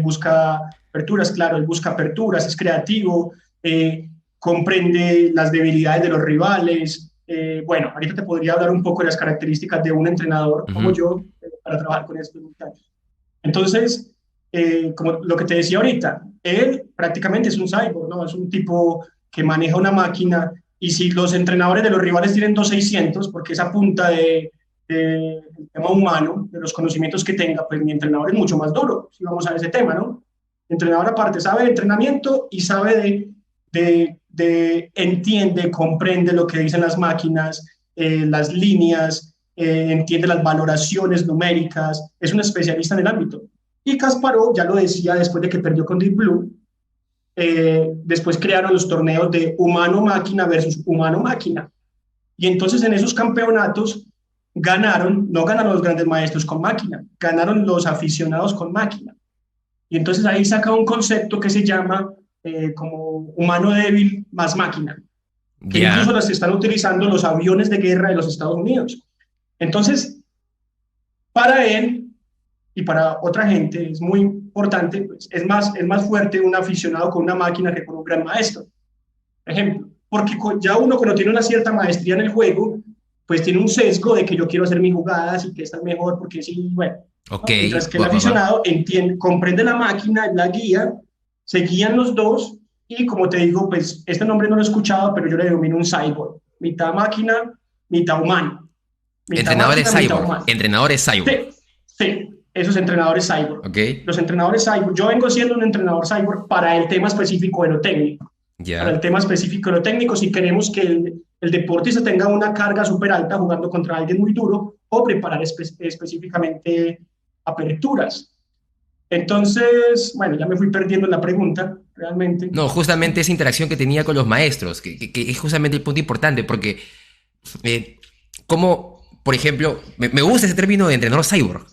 busca aperturas, claro, él busca aperturas, es creativo, comprende las debilidades de los rivales. Bueno, ahorita te podría hablar un poco de las características de un entrenador como Ujú. yo para trabajar con estos muchachos. Entonces, como lo que te decía ahorita, él prácticamente es un cyborg, ¿no? Es un tipo que maneja una máquina y si los entrenadores de los rivales tienen 2600, porque esa punta del tema humano, de los conocimientos que tenga, pues mi entrenador es mucho más duro, si vamos a ese tema, ¿no? El entrenador aparte sabe de entrenamiento y sabe entiende, comprende lo que dicen las máquinas, las líneas, entiende las valoraciones numéricas, es un especialista en el ámbito. Y Kasparov ya lo decía después de que perdió con Deep Blue, después crearon los torneos de humano-máquina versus humano-máquina. Y entonces en esos campeonatos no ganaron los grandes maestros con máquina, ganaron los aficionados con máquina. Y entonces ahí saca un concepto que se llama como humano débil más máquina, que incluso Ya. las están utilizando los aviones de guerra de los Estados Unidos. Entonces, para él y para otra gente es muy importante, pues, es más fuerte un aficionado con una máquina que con un gran maestro. Ejemplo, porque ya uno cuando tiene una cierta maestría en el juego, pues tiene un sesgo de que yo quiero hacer mis jugadas y que esta es mejor porque sí, bueno, Ok, ¿no? Mientras que el va. aficionado entiende, comprende la máquina, la guía, se guían los dos y como te digo, pues este nombre no lo he escuchado, pero yo le denomino un cyborg, mitad máquina, mitad humano, mitad Entrenadores máquina, mitad cyborg, humano. entrenadores cyborg. Sí, sí, esos entrenadores cyborg. Ok, Los entrenadores cyborg, yo vengo siendo un entrenador cyborg para el tema específico de lo técnico. Para el ya. tema específico de lo técnico, si queremos que el deportista tenga una carga súper alta jugando contra alguien muy duro o preparar específicamente aperturas. Entonces, bueno, ya me fui perdiendo en la pregunta, realmente. No, justamente esa interacción que tenía con los maestros, que es justamente el punto importante, porque eh, como, por ejemplo, me gusta ese término de entrenador cyborg.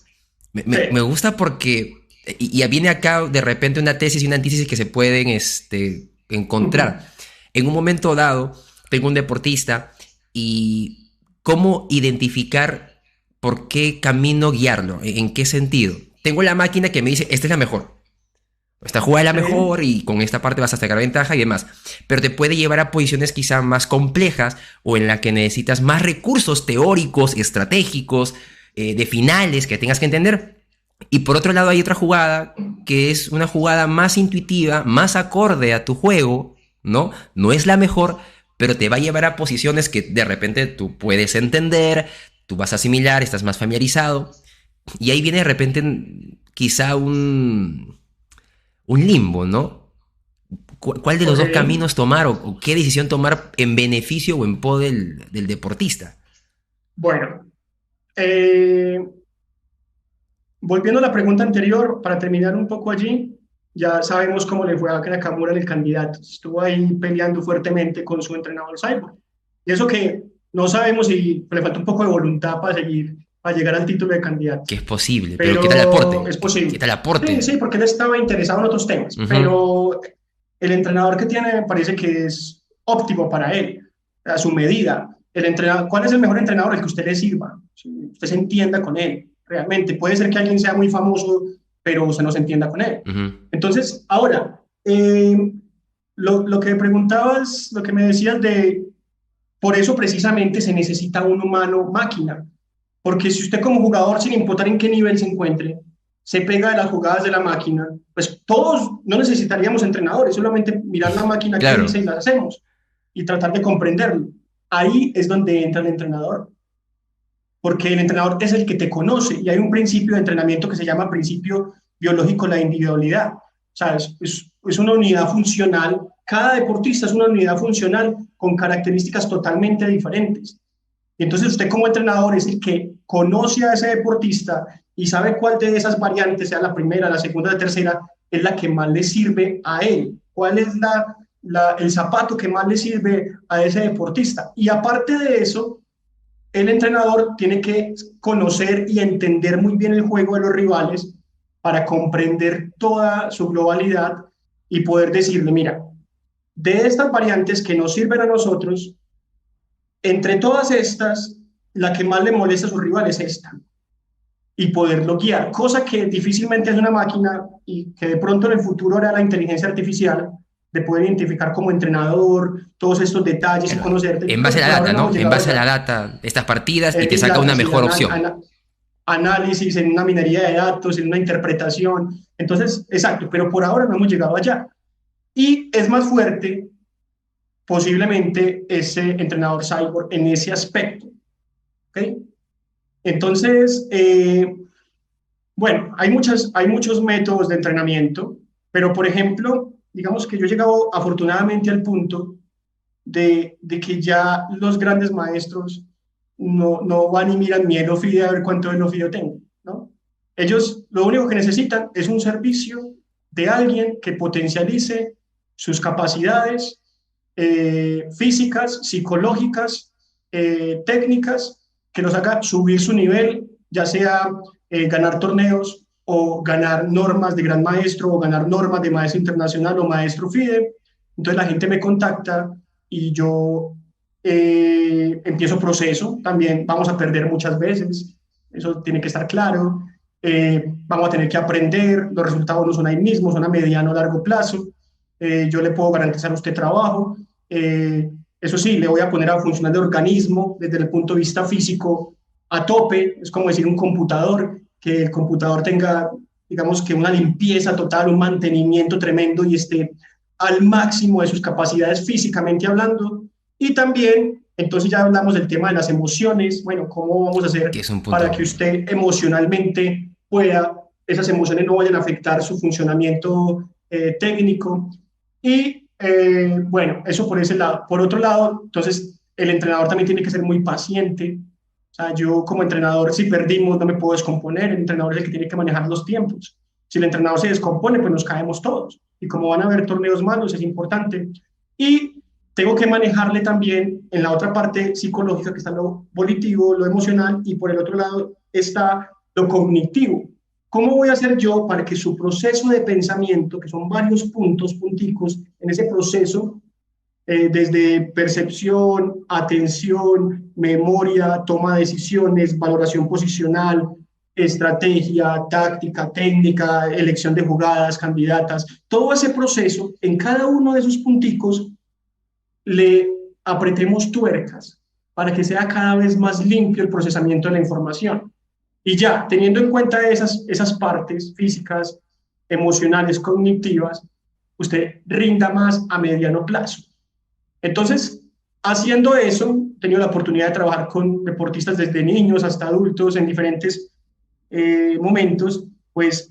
Me Sí. gusta porque, y viene acá de repente una tesis y una antítesis que se pueden Uh-huh. encontrar. En un momento dado, tengo un deportista y cómo identificar por qué camino guiarlo, en qué sentido. Tengo la máquina que me dice, esta es la mejor. Esta jugada es la Sí. mejor y con esta parte vas a sacar ventaja y demás. Pero te puede llevar a posiciones quizá más complejas o en la que necesitas más recursos teóricos, estratégicos, de finales que tengas que entender. Y por otro lado hay otra jugada que es una jugada más intuitiva, más acorde a tu juego, ¿no? No es la mejor, pero te va a llevar a posiciones que de repente tú puedes entender, tú vas a asimilar, estás más familiarizado. Y ahí viene de repente quizá un limbo, ¿no? ¿Cuál de los Ok. dos caminos tomar o qué decisión tomar en beneficio o en pro del deportista? Bueno, eh, volviendo a la pregunta anterior, para terminar un poco allí, ya sabemos cómo le fue a Nakamura el candidato. Estuvo ahí peleando fuertemente con su entrenador Cyborg. Y eso que no sabemos si le falta un poco de voluntad para seguir, para llegar al título de candidato. Que es posible, pero ¿qué tal el Pero aporte? es ¿Qué posible. tal el Sí, aporte? sí, porque él estaba interesado en otros temas. Ujú. Pero el entrenador que tiene me parece que es óptimo para él, a su medida. El entrenador, ¿cuál es el mejor entrenador? El que usted le sirva. Si usted se entienda con él, realmente. Puede ser que alguien sea muy famoso, pero usted no se entienda con él. Ujú. Entonces, ahora, lo que me preguntabas, lo que me decías de, por eso precisamente se necesita un humano máquina, porque si usted como jugador, sin importar en qué nivel se encuentre, se pega de las jugadas de la máquina, pues todos no necesitaríamos entrenadores, solamente mirar la máquina que Claro. dice y la hacemos y tratar de comprenderlo. Ahí es donde entra el entrenador, porque el entrenador es el que te conoce y hay un principio de entrenamiento que se llama principio biológico de la individualidad. O sea, es una unidad funcional. Cada deportista es una unidad funcional con características totalmente diferentes. Y entonces usted como entrenador es el que conoce a ese deportista y sabe cuál de esas variantes, sea la primera, la segunda, la tercera, es la que más le sirve a él. ¿Cuál es el zapato que más le sirve a ese deportista? Y aparte de eso, el entrenador tiene que conocer y entender muy bien el juego de los rivales para comprender toda su globalidad y poder decirle, mira, de estas variantes que nos sirven a nosotros, entre todas estas, la que más le molesta a sus rivales es esta, y poderlo guiar, cosa que difícilmente es una máquina y que de pronto en el futuro hará la inteligencia artificial de poder identificar como entrenador todos estos detalles y Claro. conocerte, En base pero a la por ahora data, no ¿no? hemos En llegado base a la allá. data de estas partidas y te Big saca Data, una sí, mejor opción. análisis, en una minería de datos, en una interpretación. Entonces, exacto, pero por ahora no hemos llegado allá. Y es más fuerte posiblemente ese entrenador cyborg en ese aspecto. ¿Okay? Entonces, bueno, hay muchos métodos de entrenamiento, pero por ejemplo, digamos que yo he llegado afortunadamente al punto de que ya los grandes maestros no van y miran mi Elofide a ver cuánto Elofide tengo, ¿no? Ellos lo único que necesitan es un servicio de alguien que potencialice sus capacidades físicas, psicológicas, técnicas, que los haga subir su nivel, ya sea ganar torneos o ganar normas de gran maestro o ganar normas de maestro internacional o maestro FIDE. Entonces la gente me contacta y yo empiezo proceso. También vamos a perder muchas veces, eso tiene que estar claro. Vamos a tener que aprender, los resultados no son ahí mismos, son a mediano o largo plazo. Yo le puedo garantizar a usted trabajo. Eso sí, le voy a poner a funcionar el organismo desde el punto de vista físico a tope. Es como decir un computador, que el computador tenga, digamos que una limpieza total, un mantenimiento tremendo y esté al máximo de sus capacidades físicamente hablando. Y también, entonces ya hablamos del tema de las emociones. Bueno, ¿cómo vamos a Que hacer es un para punto. que usted emocionalmente pueda, esas emociones no vayan a afectar su funcionamiento técnico? Y bueno, eso por ese lado. Por otro lado, entonces el entrenador también tiene que ser muy paciente. O sea, yo como entrenador, si perdimos, no me puedo descomponer. El entrenador es el que tiene que manejar los tiempos. Si el entrenador se descompone, pues nos caemos todos. Y como van a haber torneos malos, es importante. Y tengo que manejarle también en la otra parte psicológica, que está lo volitivo, lo emocional, y por el otro lado está lo cognitivo. ¿Cómo voy a hacer yo para que su proceso de pensamiento, que son varios puntos, punticos, en ese proceso, desde percepción, atención, memoria, toma de decisiones, valoración posicional, estrategia, táctica, técnica, elección de jugadas, candidatas, todo ese proceso, en cada uno de esos punticos, le apretemos tuercas para que sea cada vez más limpio el procesamiento de la información? Y ya, teniendo en cuenta esas partes físicas, emocionales, cognitivas, usted rinda más a mediano plazo. Entonces, haciendo eso, he tenido la oportunidad de trabajar con deportistas desde niños hasta adultos en diferentes momentos, pues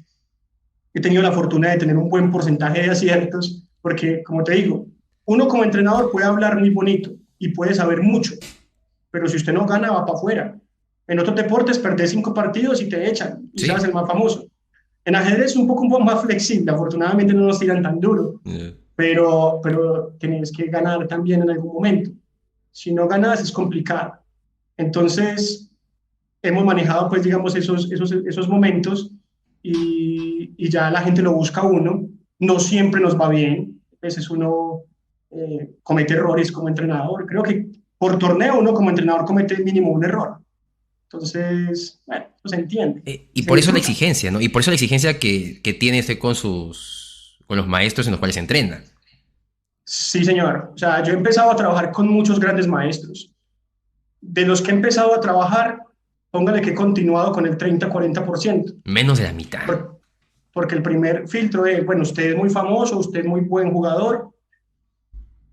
he tenido la fortuna de tener un buen porcentaje de aciertos, porque, como te digo, uno como entrenador puede hablar muy bonito y puede saber mucho, pero si usted no gana, va para afuera. En otros deportes perdés 5 partidos y te echan y seas Sí. el más famoso. En ajedrez es un poco más flexible, afortunadamente no nos tiran tan duro, Eh, pero tienes que ganar también en algún momento. Si no ganas es complicado. Entonces, hemos manejado, pues, digamos, esos momentos y ya la gente lo busca a uno. No siempre nos va bien. A veces uno comete errores como entrenador. Creo que por torneo uno como entrenador comete mínimo un error. Entonces, bueno, pues se entiende, y se por eso la disfruta. exigencia, ¿no? Y por eso la exigencia que tiene usted con los maestros en los cuales se entrena. Sí, señor. O sea, yo he empezado a trabajar con muchos grandes maestros. De los que he empezado a trabajar, póngale que he continuado con el 30-40%. Menos de la mitad. Por, porque el primer filtro es, bueno, usted es muy famoso, usted es muy buen jugador,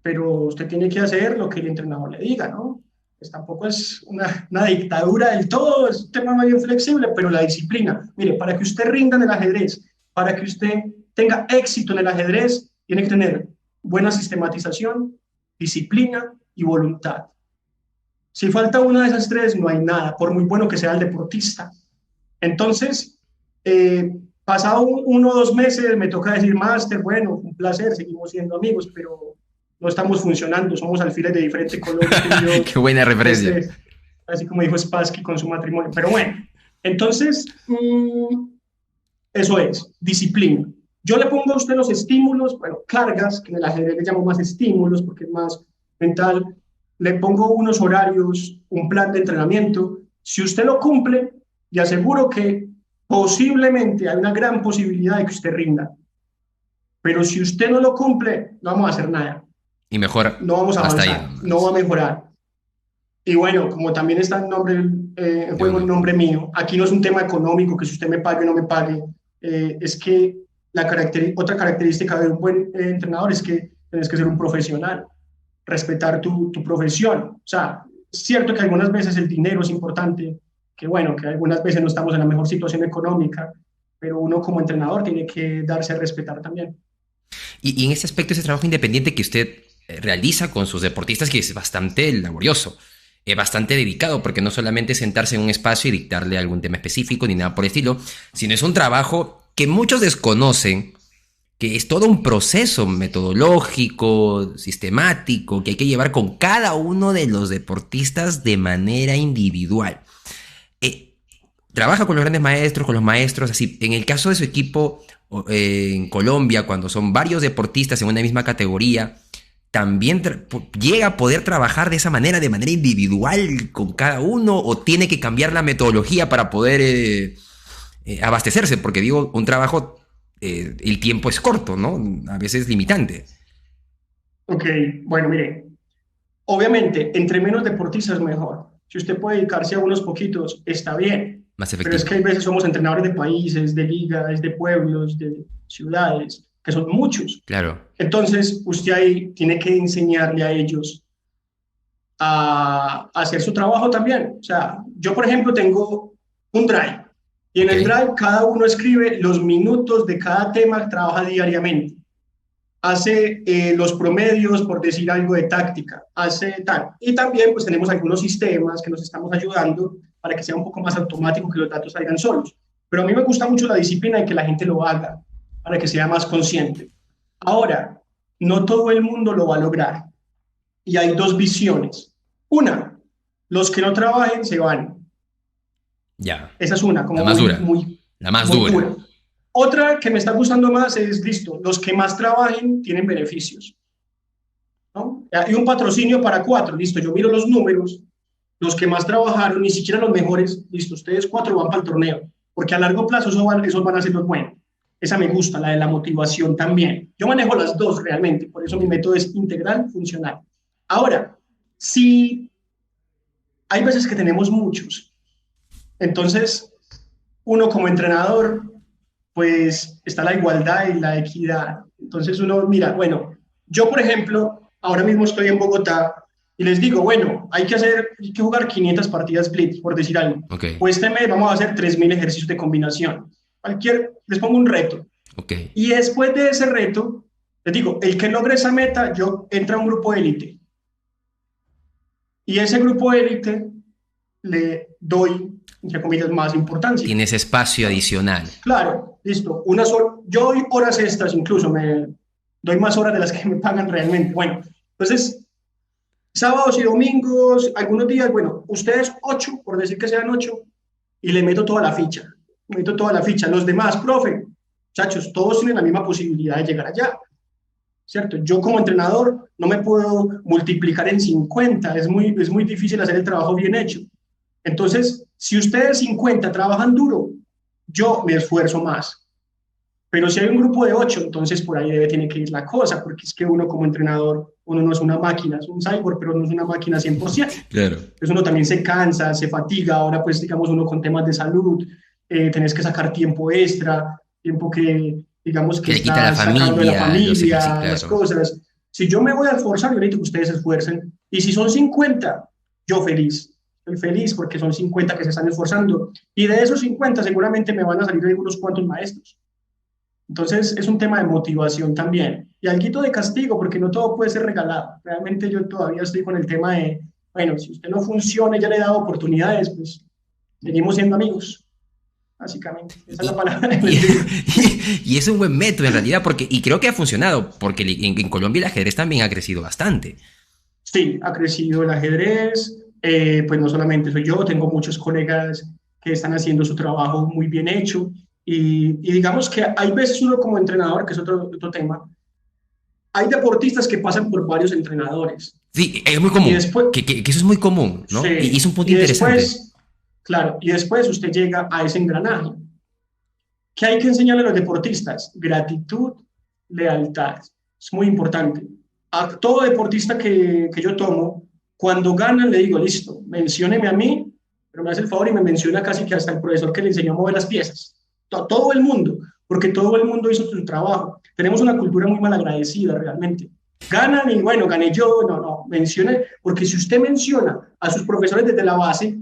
pero usted tiene que hacer lo que el entrenador le diga, ¿no? Pues tampoco es una dictadura del todo, es un tema más bien flexible, pero la disciplina. Mire, para que usted rinda en el ajedrez, para que usted tenga éxito en el ajedrez, tiene que tener buena sistematización, disciplina y voluntad. Si falta una de esas tres, no hay nada, por muy bueno que sea el deportista. Entonces, pasado 1 o 2 meses, me toca decir, máster, bueno, un placer, seguimos siendo amigos, pero no estamos funcionando, somos alfiles de diferente color, usted y yo, Qué buena referencia. así como dijo Spassky con su matrimonio. Pero bueno, entonces, eso es, disciplina. Yo le pongo a usted los estímulos, bueno, cargas, que en el ajedrez le llamo más estímulos porque es más mental. Le pongo unos horarios, un plan de entrenamiento. Si usted lo cumple, le aseguro que posiblemente hay una gran posibilidad de que usted rinda. Pero si usted no lo cumple, no vamos a hacer nada. Y mejor No vamos a hasta ahí avanzar, no va nomás. a mejorar. Y bueno, como también está en nombre, en De juego el uno. nombre mío, aquí no es un tema económico, que si usted me pague o no me pague, es que otra característica de un buen entrenador es que tienes que ser un profesional, respetar tu profesión. O sea, es cierto que algunas veces el dinero es importante, que bueno, que algunas veces no estamos en la mejor situación económica, pero uno como entrenador tiene que darse a respetar también. Y en ese aspecto, ese trabajo independiente que usted realiza con sus deportistas, que es bastante laborioso, bastante dedicado, porque no solamente sentarse en un espacio y dictarle algún tema específico ni nada por el estilo, sino es un trabajo que muchos desconocen, que es todo un proceso metodológico, sistemático, que hay que llevar con cada uno de los deportistas de manera individual. Eh, Trabaja con los grandes maestros, con los maestros, así. En el caso de su equipo en Colombia, cuando son varios deportistas en una misma categoría, también llega a poder trabajar de esa manera, de manera individual con cada uno, o tiene que cambiar la metodología para poder abastecerse, porque digo, un trabajo, el tiempo es corto, ¿no? A veces limitante. Ok, bueno, mire. Obviamente, entre menos deportistas mejor. Si usted puede dedicarse a unos poquitos, está bien. Más Pero es efectivo. que hay veces somos entrenadores de países, de ligas, de pueblos, de ciudades, que son muchos. Claro. Entonces, usted ahí tiene que enseñarle a ellos a hacer su trabajo también. O sea, yo, por ejemplo, tengo un drive y en Ok. el drive cada uno escribe los minutos de cada tema que trabaja diariamente. Hace los promedios, por decir algo de táctica, hace tal. Y también pues tenemos algunos sistemas que nos estamos ayudando para que sea un poco más automático, que los datos salgan solos. Pero a mí me gusta mucho la disciplina de que la gente lo haga, para que sea más consciente. Ahora, no todo el mundo lo va a lograr. Y hay dos visiones. Una, los que no trabajen se van. Ya. Esa es una, La como más muy, dura. muy, La más muy dura. dura. Otra que me está gustando más es, listo, los que más trabajen tienen beneficios, ¿no? Hay un patrocinio para 4, listo, yo miro los números, los que más trabajaron, ni siquiera los mejores, listo, ustedes 4 van para el torneo, porque a largo plazo esos van a ser los buenos. Esa me gusta, la de la motivación también. Yo manejo las dos realmente, por eso mi método es integral, funcional. Ahora, si hay veces que tenemos muchos, entonces uno como entrenador, pues está la igualdad y la equidad. Entonces uno mira, bueno, yo por ejemplo, ahora mismo estoy en Bogotá y les digo, bueno, hay que jugar 500 partidas blitz, por decir algo. Ok. O este mes vamos a hacer 3000 ejercicios de combinación. Les pongo un reto. Ok. Y después de ese reto, les digo, el que logre esa meta, yo entra a un grupo de élite. Y ese grupo de élite le doy, entre comillas, más importancia. Tienes espacio adicional. Claro, listo. Yo doy horas extras, incluso me doy más horas de las que me pagan realmente. Bueno, entonces, sábados y domingos, algunos días, bueno, ustedes 8, por decir que sean 8, y le meto toda la ficha. Meto toda la ficha. Los demás, profe, muchachos, todos tienen la misma posibilidad de llegar allá. ¿Cierto? Yo como entrenador no me puedo multiplicar en 50, es muy difícil hacer el trabajo bien hecho. Entonces, si ustedes 50 trabajan duro, yo me esfuerzo más. Pero si hay un grupo de 8, entonces por ahí tiene que ir la cosa, porque es que uno como entrenador, uno no es una máquina, es un cyborg, pero no es una máquina 100%. Claro. Entonces uno también se cansa, se fatiga, ahora pues digamos uno con temas de salud, tenés que sacar tiempo extra, tiempo que digamos que Que le quita a la estás sacando de la familia, los ejercicios, familia, las claro. cosas. Si yo me voy a esforzar, yo necesito que ustedes se esfuercen. Y si son 50, yo feliz. Estoy feliz porque son 50 que se están esforzando. Y de esos 50 seguramente me van a salir algunos cuantos maestros. Entonces es un tema de motivación también. Y algo de castigo, porque no todo puede ser regalado. Realmente yo todavía estoy con el tema de, bueno, si usted no funciona, ya le he dado oportunidades, pues seguimos siendo amigos, básicamente. Esa es la Y, palabra que y, les digo. y es un buen método en realidad, porque, y creo que ha funcionado, porque en Colombia el ajedrez también ha crecido bastante. Sí, ha crecido el ajedrez, pues no solamente soy yo, tengo muchos colegas que están haciendo su trabajo muy bien hecho y digamos que hay veces uno como entrenador, que es otro tema, hay deportistas que pasan por varios entrenadores Sí, es muy y común, después, que eso es muy común, ¿no? Y sí, es un punto y interesante. después, claro, y después usted llega a ese engranaje. ¿Qué hay que enseñarle a los deportistas? Gratitud, lealtad. Es muy importante. A todo deportista que yo tomo, cuando ganan le digo, listo, mencióneme a mí, pero me hace el favor y me menciona casi que hasta el profesor que le enseñó a mover las piezas. Todo el mundo, porque todo el mundo hizo su trabajo. Tenemos una cultura muy mal agradecida realmente. Ganan y bueno, gané yo, no, mencione, porque si usted menciona a sus profesores desde la base,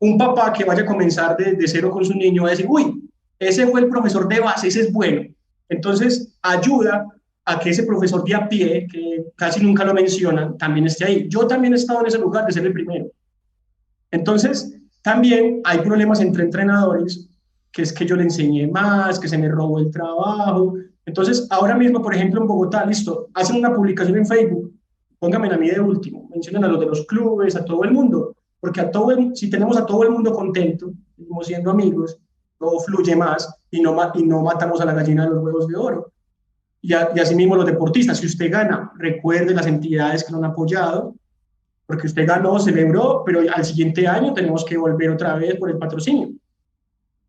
un papá que vaya a comenzar de cero con su niño va a decir, uy, ese fue el profesor de base, ese es bueno. Entonces, ayuda a que ese profesor de a pie, que casi nunca lo mencionan, también esté ahí. Yo también he estado en ese lugar de ser el primero. Entonces, también hay problemas entre entrenadores, que es que yo le enseñé más, que se me robó el trabajo. Entonces, ahora mismo, por ejemplo, en Bogotá, listo, hacen una publicación en Facebook, pónganme a mí de último, mencionan a los de los clubes, a todo el mundo, porque si tenemos a todo el mundo contento, seguimos siendo amigos, todo fluye más y no matamos a la gallina de los huevos de oro. Y así mismo los deportistas, si usted gana, recuerde las entidades que lo han apoyado, porque usted ganó, celebró, pero al siguiente año tenemos que volver otra vez por el patrocinio.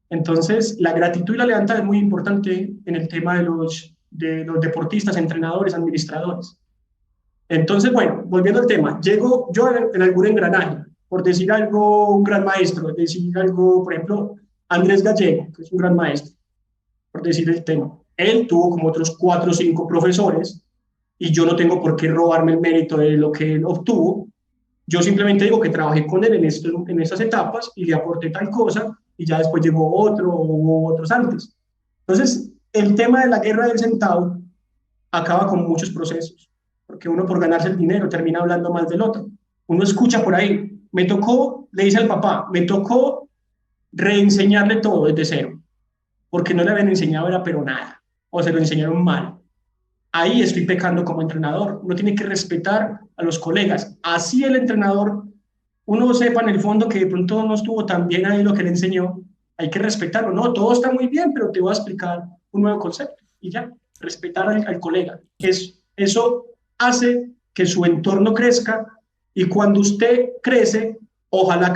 Entonces, la gratitud y la lealtad es muy importante en el tema de los deportistas, entrenadores, administradores. Entonces, bueno, volviendo al tema, llego yo en algún engranaje, por decir algo, un gran maestro, decir algo, por ejemplo, Andrés Gallego, que es un gran maestro, por decir el tema. Él tuvo como otros 4 o 5 profesores y yo no tengo por qué robarme el mérito de lo que él obtuvo. Yo simplemente digo que trabajé con él en estas etapas y le aporté tal cosa y ya después llegó otro o hubo otros antes. Entonces, el tema de la guerra del centavo acaba con muchos procesos, porque uno por ganarse el dinero termina hablando mal del otro. Uno escucha por ahí, me tocó, le dice al papá, me tocó reenseñarle todo desde cero, porque no le habían enseñado era pero nada, o se lo enseñaron mal. Ahí estoy pecando como entrenador. Uno tiene que respetar a los colegas. Así el entrenador, uno sepa en el fondo que de pronto no estuvo tan bien ahí lo que le enseñó, hay que respetarlo. No, todo está muy bien, pero te voy a explicar un nuevo concepto. Y ya, respetar al colega. Eso hace que su entorno crezca y cuando usted crece, ojalá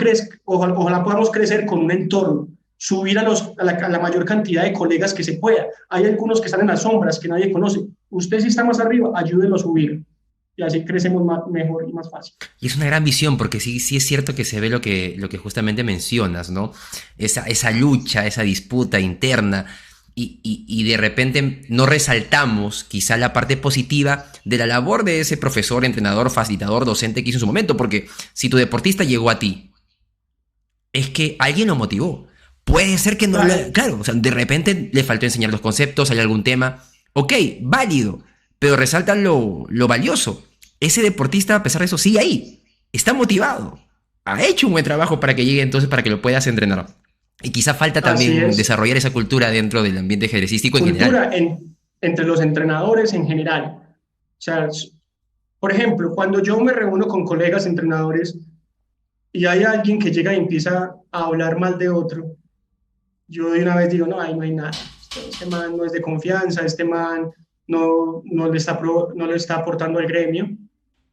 podamos crecer con un entorno, subir a la mayor cantidad de colegas que se pueda. Hay algunos que están en las sombras, que nadie conoce. Usted si está más arriba, ayúdenlo a subir. Y así crecemos mejor y más fácil. Y es una gran visión, porque sí, sí es cierto que se ve lo que justamente mencionas, ¿no? Esa lucha, esa disputa interna, y de repente no resaltamos quizá la parte positiva de la labor de ese profesor, entrenador, facilitador, docente que hizo en su momento, porque si tu deportista llegó a ti, es que alguien lo motivó. Puede ser que no, claro, o sea, de repente le faltó enseñar los conceptos, hay algún tema, ok, válido, pero resalta lo valioso. Ese deportista, a pesar de eso, sigue ahí, está motivado, ha hecho un buen trabajo para que llegue entonces, para que lo puedas entrenar. Y quizá falta también desarrollar esa cultura dentro del ambiente ejercístico en general. Entre los entrenadores en general. O sea, por ejemplo, cuando yo me reúno con colegas entrenadores y hay alguien que llega y empieza a hablar mal de otro, yo de una vez digo, no, ahí no hay nada. Este man no es de confianza, este man no le está aportando al gremio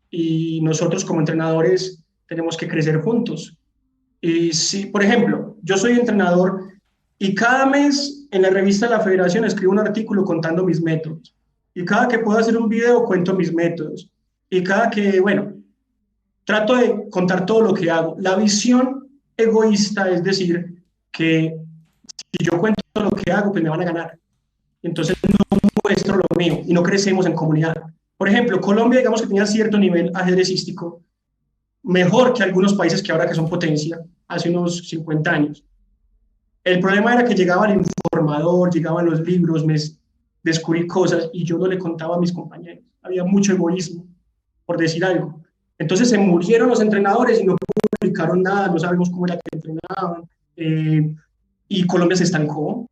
y nosotros como entrenadores tenemos que crecer juntos. Y si, por ejemplo, yo soy entrenador y cada mes en la revista de la federación escribo un artículo contando mis métodos. Y cada que puedo hacer un video cuento mis métodos. Y cada que, bueno, trato de contar todo lo que hago. La visión egoísta es decir que si yo cuento lo que hago, pues me van a ganar. Entonces no muestro lo mío y no crecemos en comunidad. Por ejemplo, Colombia, digamos que tenía cierto nivel ajedrecístico, mejor que algunos países que ahora que son potencia, hace unos 50 años. El problema era que llegaba el informador, llegaban los libros, me descubrí cosas y yo no le contaba a mis compañeros. Había mucho egoísmo, por decir algo. Entonces se murieron los entrenadores y no publicaron nada, no sabemos cómo era que entrenaban. Y Colombia se estancó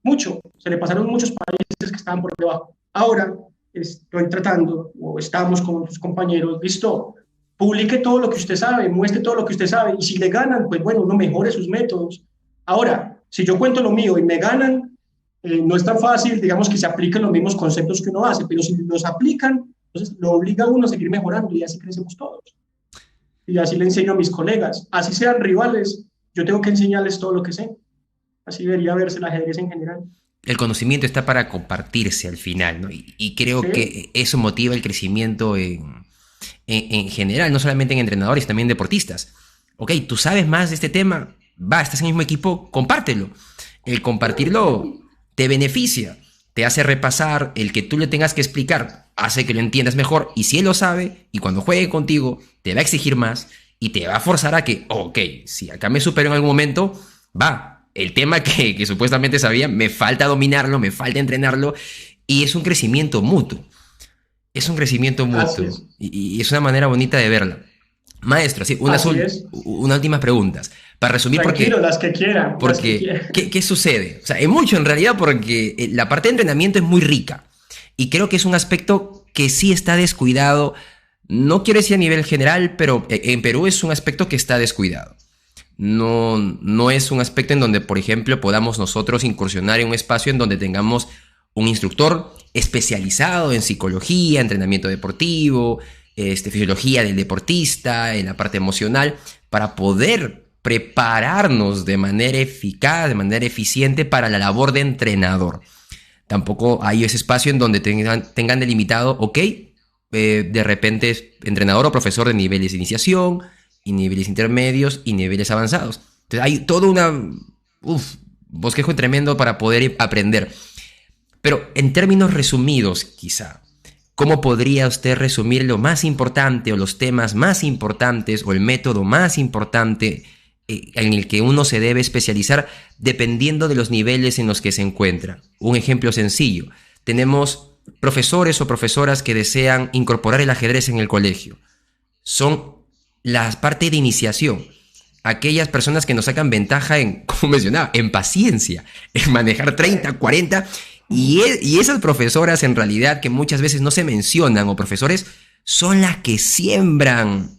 mucho. Se le pasaron muchos países que estaban por debajo. Ahora estoy tratando, o estamos con tus compañeros, listo, publique todo lo que usted sabe, muestre todo lo que usted sabe, y si le ganan, pues bueno, uno mejore sus métodos. Ahora, si yo cuento lo mío y me ganan, no es tan fácil, digamos, que se apliquen los mismos conceptos que uno hace, pero si los aplican, entonces lo obliga a uno a seguir mejorando y así crecemos todos. Y así le enseño a mis colegas, así sean rivales, yo tengo que enseñarles todo lo que sé. Así debería verse el ajedrez en general. El conocimiento está para compartirse al final, ¿no? Y creo que eso motiva el crecimiento en general, no solamente en entrenadores, también en deportistas. Ok, tú sabes más de este tema, estás en el mismo equipo, compártelo. El compartirlo te beneficia, te hace repasar, el que tú le tengas que explicar hace que lo entiendas mejor, y si él lo sabe, y cuando juegue contigo, te va a exigir más, y te va a forzar a que, ok, si acá me supero en algún momento, el tema que supuestamente sabía, me falta dominarlo, me falta entrenarlo, y es un crecimiento mutuo. Es un crecimiento mutuo. Y es una manera bonita de verla. Maestro, sí, unas últimas preguntas. Para resumir, tranquilo, las que quieran. ¿Qué sucede? O sea, es mucho en realidad, porque la parte de entrenamiento es muy rica. Y creo que es un aspecto que sí está descuidado. No quiero decir a nivel general, pero en Perú es un aspecto que está descuidado. No es un aspecto en donde, por ejemplo, podamos nosotros incursionar en un espacio en donde tengamos un instructor especializado en psicología, entrenamiento deportivo, fisiología del deportista, en la parte emocional, para poder prepararnos de manera eficaz, de manera eficiente para la labor de entrenador. Tampoco hay ese espacio en donde tengan delimitado, ok, de repente es entrenador o profesor de niveles de iniciación, y niveles intermedios y niveles avanzados. Entonces hay todo bosquejo tremendo para poder aprender. Pero en términos resumidos, quizá, ¿cómo podría usted resumir lo más importante o los temas más importantes o el método más importante en el que uno se debe especializar dependiendo de los niveles en los que se encuentra? Un ejemplo sencillo. Tenemos profesores o profesoras que desean incorporar el ajedrez en el colegio. Son la parte de iniciación. Aquellas personas que nos sacan ventaja en, como mencionaba, en paciencia, en manejar 30, 40. Y esas profesoras en realidad que muchas veces no se mencionan, o profesores, son las que siembran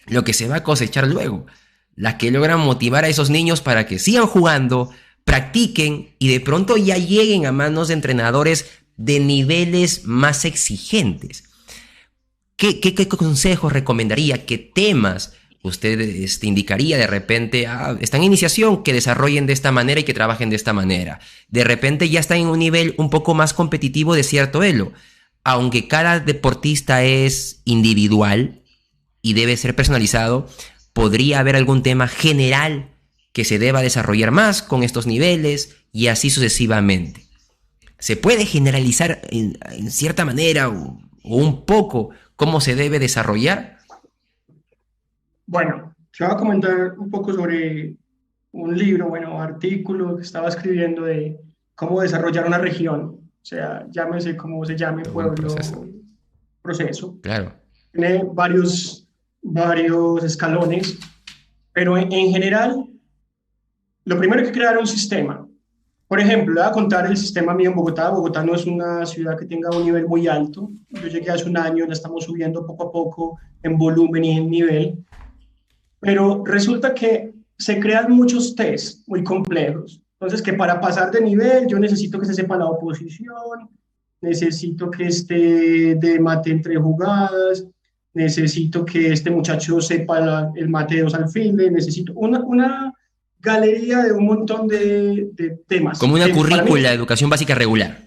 lo que se va a cosechar luego. Las que logran motivar a esos niños para que sigan jugando, practiquen y de pronto ya lleguen a manos de entrenadores de niveles más exigentes. ¿Qué consejos recomendaría? ¿Qué temas usted indicaría de repente? Están en iniciación, que desarrollen de esta manera y que trabajen de esta manera. De repente ya están en un nivel un poco más competitivo de cierto elo. Aunque cada deportista es individual y debe ser personalizado, podría haber algún tema general que se deba desarrollar más con estos niveles y así sucesivamente. ¿Se puede generalizar en cierta manera o un poco cómo se debe desarrollar? Bueno, te voy a comentar un poco sobre un libro, artículo que estaba escribiendo de cómo desarrollar una región, o sea, llámese como se llame, Todo un pueblo, proceso. proceso. Claro. Tiene varios escalones, pero en general, lo primero es crear un sistema. Por ejemplo, le voy a contar el sistema mío en Bogotá. Bogotá no es una ciudad que tenga un nivel muy alto. Yo llegué hace un año, ya estamos subiendo poco a poco en volumen y en nivel. Pero resulta que se crean muchos tests muy complejos. Entonces, que para pasar de nivel yo necesito que se sepa la oposición, necesito que esté de mate entre jugadas, necesito que este muchacho sepa el mate de dos alfiles, necesito una galería de un montón de temas. Como una Que para mí currícula de educación básica regular.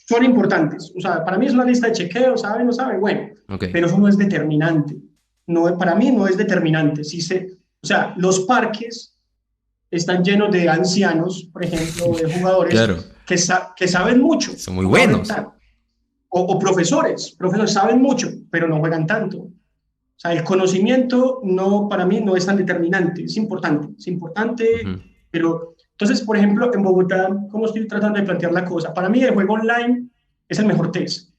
son importantes. O sea, para mí es una lista de chequeo, ¿sabe? ¿No sabe? Bueno, Okay. pero eso no es determinante. No, para mí no es determinante. O sea, los parques están llenos de ancianos, por ejemplo, de jugadores Claro. que saben mucho. Son muy buenos. O profesores saben mucho, pero no juegan tanto. O sea, el conocimiento para mí no es tan determinante, es importante, pero entonces, por ejemplo, en Bogotá, ¿cómo estoy tratando de plantear la cosa? Para mí el juego online es el mejor test,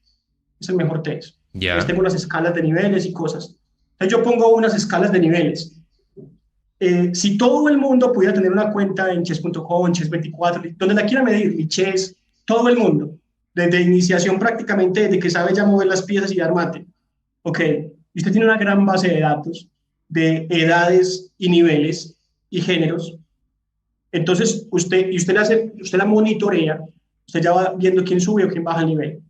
Yeah. Tengo unas escalas de niveles y cosas. Entonces yo pongo unas escalas de niveles. Si todo el mundo pudiera tener una cuenta en chess.com, chess24, donde la quiera medir, mi chess, todo el mundo, desde iniciación prácticamente, desde que sabe ya mover las piezas y dar mate. Ok, y usted tiene una gran base de datos de edades y niveles y géneros. Entonces, usted la monitorea, usted ya va viendo quién sube o quién baja el nivel.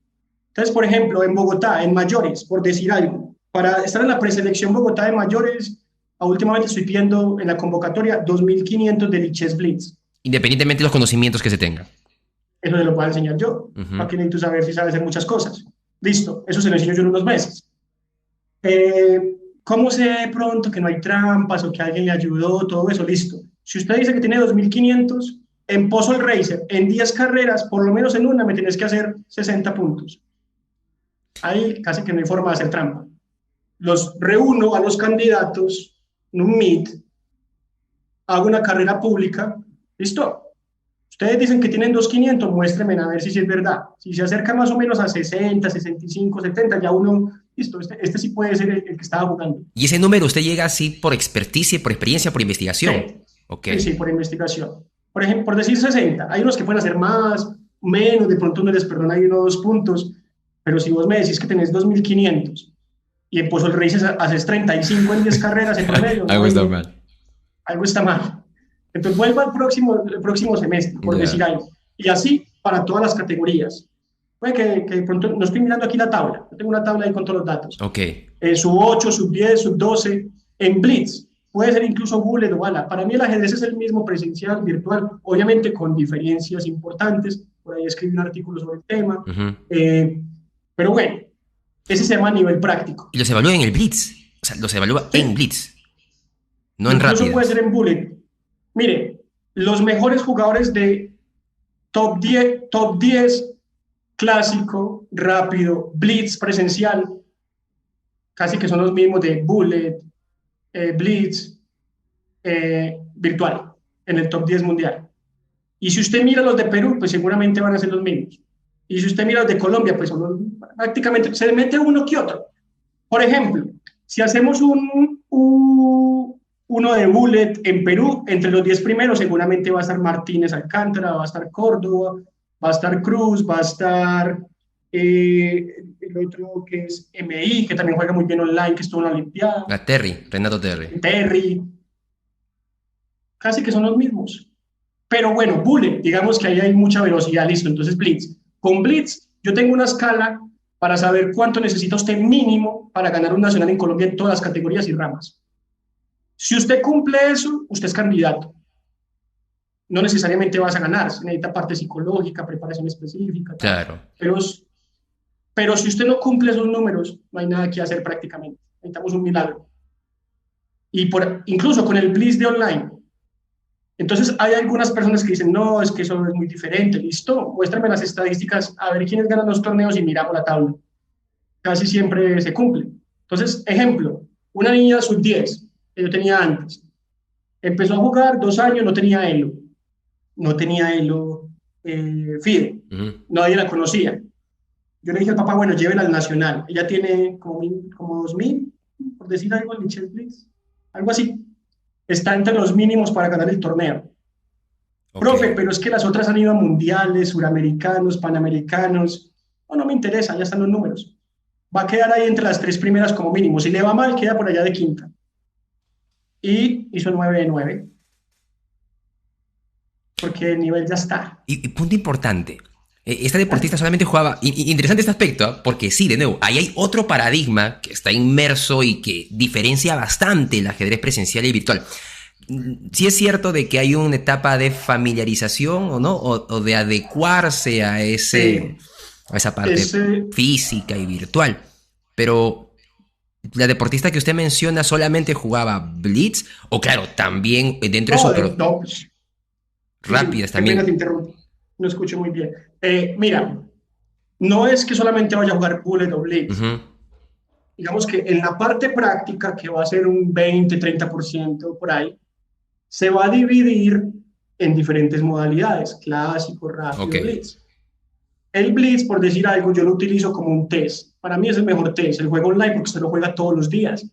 Entonces, por ejemplo, en Bogotá, en mayores, por decir algo, para estar en la preselección Bogotá de mayores, últimamente estoy pidiendo en la convocatoria 2.500 de Lichess Blitz. Independientemente de los conocimientos que se tengan. Eso se lo puedo enseñar yo. Aquí necesito saber si sabe hacer muchas cosas. Listo, eso se lo enseño yo en unos meses. ¿Cómo sé de pronto que no hay trampas o que alguien le ayudó? Todo eso, listo. Si usted dice que tiene 2.500, en Puzzle Racer, en 10 carreras, por lo menos en una, me tienes que hacer 60 puntos. Ahí casi que no hay forma de hacer trampa. Los reúno a los candidatos en un meet, hago una carrera pública, listo. Ustedes dicen que tienen 2.500, muéstrenme a ver si es verdad. Si se acerca más o menos a 60, 65, 70, ya uno, listo, este sí puede ser el que estaba jugando. ¿Y ese número usted llega así por experticia, por experiencia, por investigación? Sí, okay. Sí, por investigación. Por ejemplo, por decir 60, hay unos que pueden hacer más, menos, de pronto uno les perdona ahí 1 o 2 puntos, pero si vos me decís que tenés 2.500 y en Puzzle Races haces 35 en 10 carreras en promedio. Algo está mal. Algo está mal. Entonces vuelva el próximo semestre, por decir algo. Y así para todas las categorías. Puede que de pronto, no estoy mirando aquí la tabla, yo tengo una tabla ahí con todos los datos. Okay. Sub 8, sub 10, sub 12, en Blitz. Puede ser incluso Bullet o Bala. Para mí el ajedrez es el mismo presencial, virtual, obviamente con diferencias importantes. Por ahí escribí un artículo sobre el tema. Pero bueno, Ese se llama nivel práctico. Y los evalúa en el Blitz. O sea, los evalúa en Sí, Blitz, no en incluso puede ser rápidas. en bullet. Mire, los mejores jugadores de top 10 clásico, rápido, blitz presencial, casi que son los mismos de bullet, blitz, virtual, en el top 10 mundial. Y si usted mira los de Perú, pues seguramente van a ser los mismos. Y si usted mira los de Colombia, pues son prácticamente, se mete uno que otro. Por ejemplo, si hacemos uno de bullet en Perú, entre los 10 primeros seguramente va a estar Martínez Alcántara, va a estar Córdoba, va a estar Cruz, va a estar el otro que es MI, que también juega muy bien online, que estuvo en la Olimpiada, A Terry, Renato Terry. Terry, casi que son los mismos. Pero bueno, bullet, digamos que ahí hay mucha velocidad, listo, entonces blitz. Con blitz yo tengo una escala para saber cuánto necesita usted mínimo para ganar un nacional en Colombia en todas las categorías y ramas. Si usted cumple eso, usted es candidato. No necesariamente vas a ganar, se necesita parte psicológica, preparación específica, tal. Claro. Pero si usted no cumple esos números, no hay nada que hacer prácticamente. Necesitamos un milagro. Y incluso con el blitz de online. Entonces hay algunas personas que dicen, no, es que eso es muy diferente, listo, muéstrame las estadísticas, a ver quiénes ganan los torneos y miramos la tabla. Casi siempre se cumple. Entonces, ejemplo, una niña sub-10 que yo tenía antes, empezó a jugar 2 años, no tenía elo FIDE, nadie la conocía. Yo le dije al papá, bueno, llévela al Nacional, ella tiene como 2000, por decir algo, en Lichess Blitz, algo así. Está entre los mínimos para ganar el torneo. Okay. Profe, pero es que las otras han ido a mundiales, suramericanos, panamericanos. No me interesa, ya están los números. Va a quedar ahí entre las 3 primeras como mínimo. Si le va mal, queda por allá de quinta. Y hizo 9 de 9. Porque el nivel ya está. Y punto importante. Esta deportista solamente jugaba... Interesante este aspecto, ¿eh? Porque sí, de nuevo, ahí hay otro paradigma que está inmerso y que diferencia bastante el ajedrez presencial y virtual. Sí es cierto de que hay una etapa de familiarización o no, o de adecuarse a esa parte física y virtual. Pero la deportista que usted menciona solamente jugaba blitz, o claro, también dentro de su... No, pues, rápidas también. Apenas te interrumpo, no escucho muy bien. Mira, no es que solamente vaya a jugar bullet o blitz. Digamos que en la parte práctica, que va a ser un 20-30% por ahí, se va a dividir en diferentes modalidades, clásico, rápido, blitz. El blitz, por decir algo, yo lo utilizo como un test. Para mí es el mejor test, el juego online, porque usted lo juega todos los días.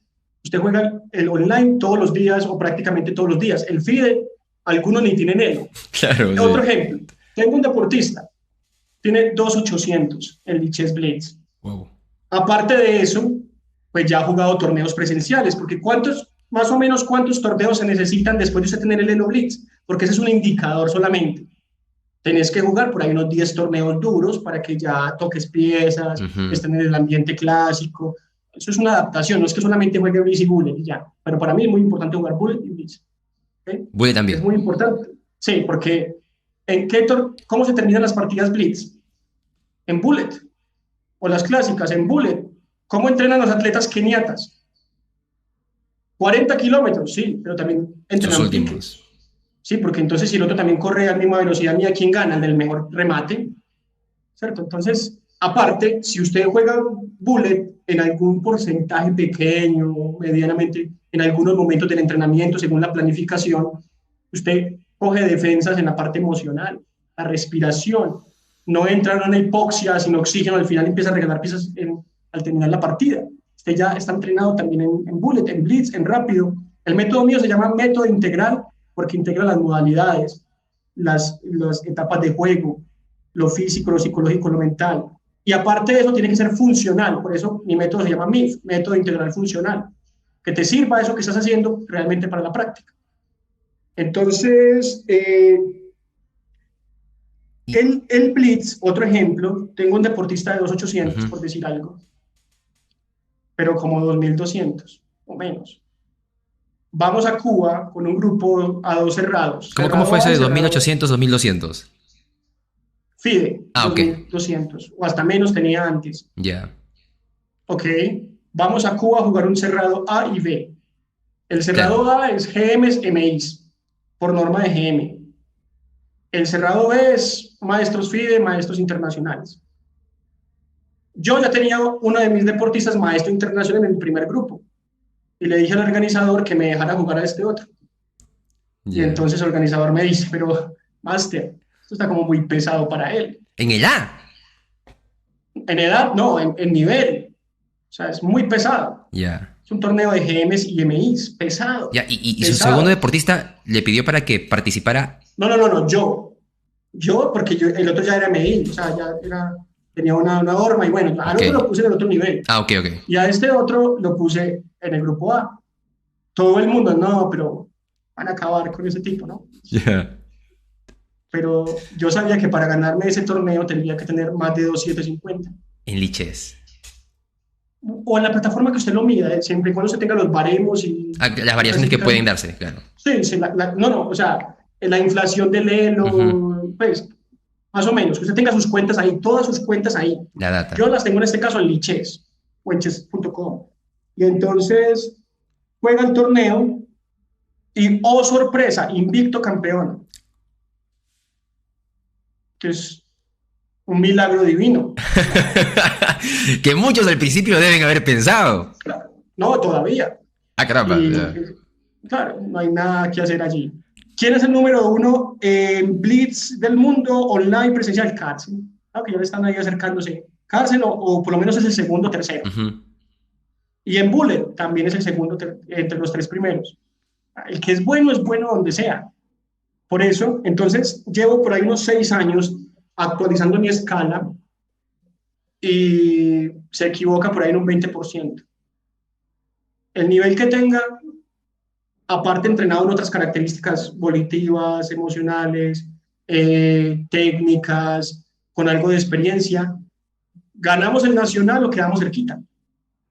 Usted juega el online todos los días o prácticamente todos los días. El FIDE, algunos ni tienen elo. Claro, Otro ejemplo, tengo un deportista, tiene 2.800 en Lichess Blitz. Wow. Aparte de eso, pues ya ha jugado torneos presenciales, porque más o menos cuántos torneos se necesitan después de usted tener el elo Blitz, porque ese es un indicador solamente. Tenés que jugar por ahí unos 10 torneos duros para que ya toques piezas, estén en el ambiente clásico. Eso es una adaptación, no es que solamente juegue Blitz y Bullet y ya. Pero para mí es muy importante jugar Bullet y Blitz. ¿Okay? Bullet también. Es muy importante. Sí, porque ¿cómo se terminan las partidas Blitz? En Bullet. O las clásicas en Bullet. ¿Cómo entrenan los atletas keniatas? 40 kilómetros, sí, pero también entrenan piques. Sí, porque entonces si el otro también corre a la misma velocidad mía, ¿quién gana? El del mejor remate, ¿cierto? Entonces, aparte, si usted juega bullet en algún porcentaje pequeño, medianamente, en algunos momentos del entrenamiento, según la planificación, usted coge defensas en la parte emocional, la respiración, no entra en una hipoxia sin oxígeno, al final empieza a regalar piezas al terminar la partida. Usted ya está entrenado también en bullet, en blitz, en rápido. El método mío se llama método integral, porque integra las modalidades, las etapas de juego, lo físico, lo psicológico, lo mental. Y aparte de eso, tiene que ser funcional. Por eso mi método se llama MIF, método integral funcional, que te sirva eso que estás haciendo realmente para la práctica. Entonces, el blitz, otro ejemplo, tengo un deportista de 2.800, por decir algo, pero como 2.200 o menos. Vamos a Cuba con un grupo a 2 cerrados. ¿Cómo fue ese de 2.800, 2.200? FIDE, ok. 2.200, o hasta menos tenía antes. Ya. ok, vamos a Cuba a jugar un cerrado A y B. El cerrado Claro. A es GMs, MIs, por norma de GM. El cerrado B es maestros FIDE, maestros internacionales. Yo ya tenía uno de mis deportistas maestro internacional en el primer grupo y le dije al organizador que me dejara jugar a este otro. Y Ya. entonces el organizador me dice, pero, Master, esto está como muy pesado para él. En el A. En edad, no, en nivel. O sea, es muy pesado. Ya. Es un torneo de GMs y MIs, pesado, Ya. Y su segundo pesado. deportista le pidió para que participara. No, yo, porque yo, el otro ya era MI, o sea, ya era, tenía una norma y bueno, al Ok. otro lo puse en el otro nivel. Ah, ok, ok. Y a este otro lo puse en el grupo A. Todo el mundo, no, pero van a acabar con ese tipo, ¿no? Ya. Pero yo sabía que para ganarme ese torneo tendría que tener más de 2,750. En liches. O en la plataforma que usted lo mida, siempre y cuando usted tenga los baremos y Ah, las la variaciones que pueden clasificación. darse, claro. Sí, sí no, o sea, la inflación del Ujú. Elo, pues, más o menos, que usted tenga sus cuentas ahí, todas sus cuentas ahí. La data. Yo las tengo en este caso en Lichess o en chess.com. Y entonces juega el torneo y, oh sorpresa, invicto campeón, que es un milagro divino. Que muchos al principio deben haber pensado. Claro, no, todavía. Ah, caramba. Y Ya. claro, no hay nada que hacer allí. ¿Quién es el número uno en Blitz del mundo online presencial? Carson. Claro que ya le están ahí acercándose. Carson, o por lo menos es el segundo o tercero. Ujú. Y en Bullet también es el segundo entre los tres primeros. El que es bueno donde sea. Por eso, entonces, llevo por ahí unos 6 años actualizando mi escala y se equivoca por ahí en un 20%. El nivel que tenga, aparte entrenado en otras características volitivas, emocionales, técnicas, con algo de experiencia, ganamos el nacional o quedamos cerquita,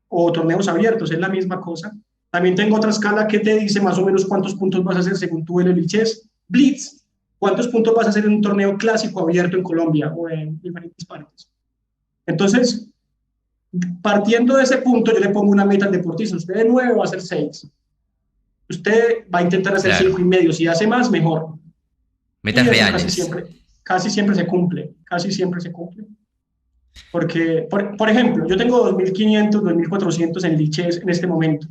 o torneos abiertos, es la misma cosa. También tengo otra escala que te dice más o menos cuántos puntos vas a hacer según tu LLHS Blitz, cuántos puntos vas a hacer en un torneo clásico abierto en Colombia o en diferentes partes. Entonces, partiendo de ese punto, yo le pongo una meta al deportista. Usted de 9 va a hacer 6. Usted va a intentar hacer Claro. 5,5. Si hace más, mejor. Metas Y eso reales. casi siempre se cumple. Casi siempre se cumple. Porque, por ejemplo, yo tengo 2,500, 2,400 en liches en este momento.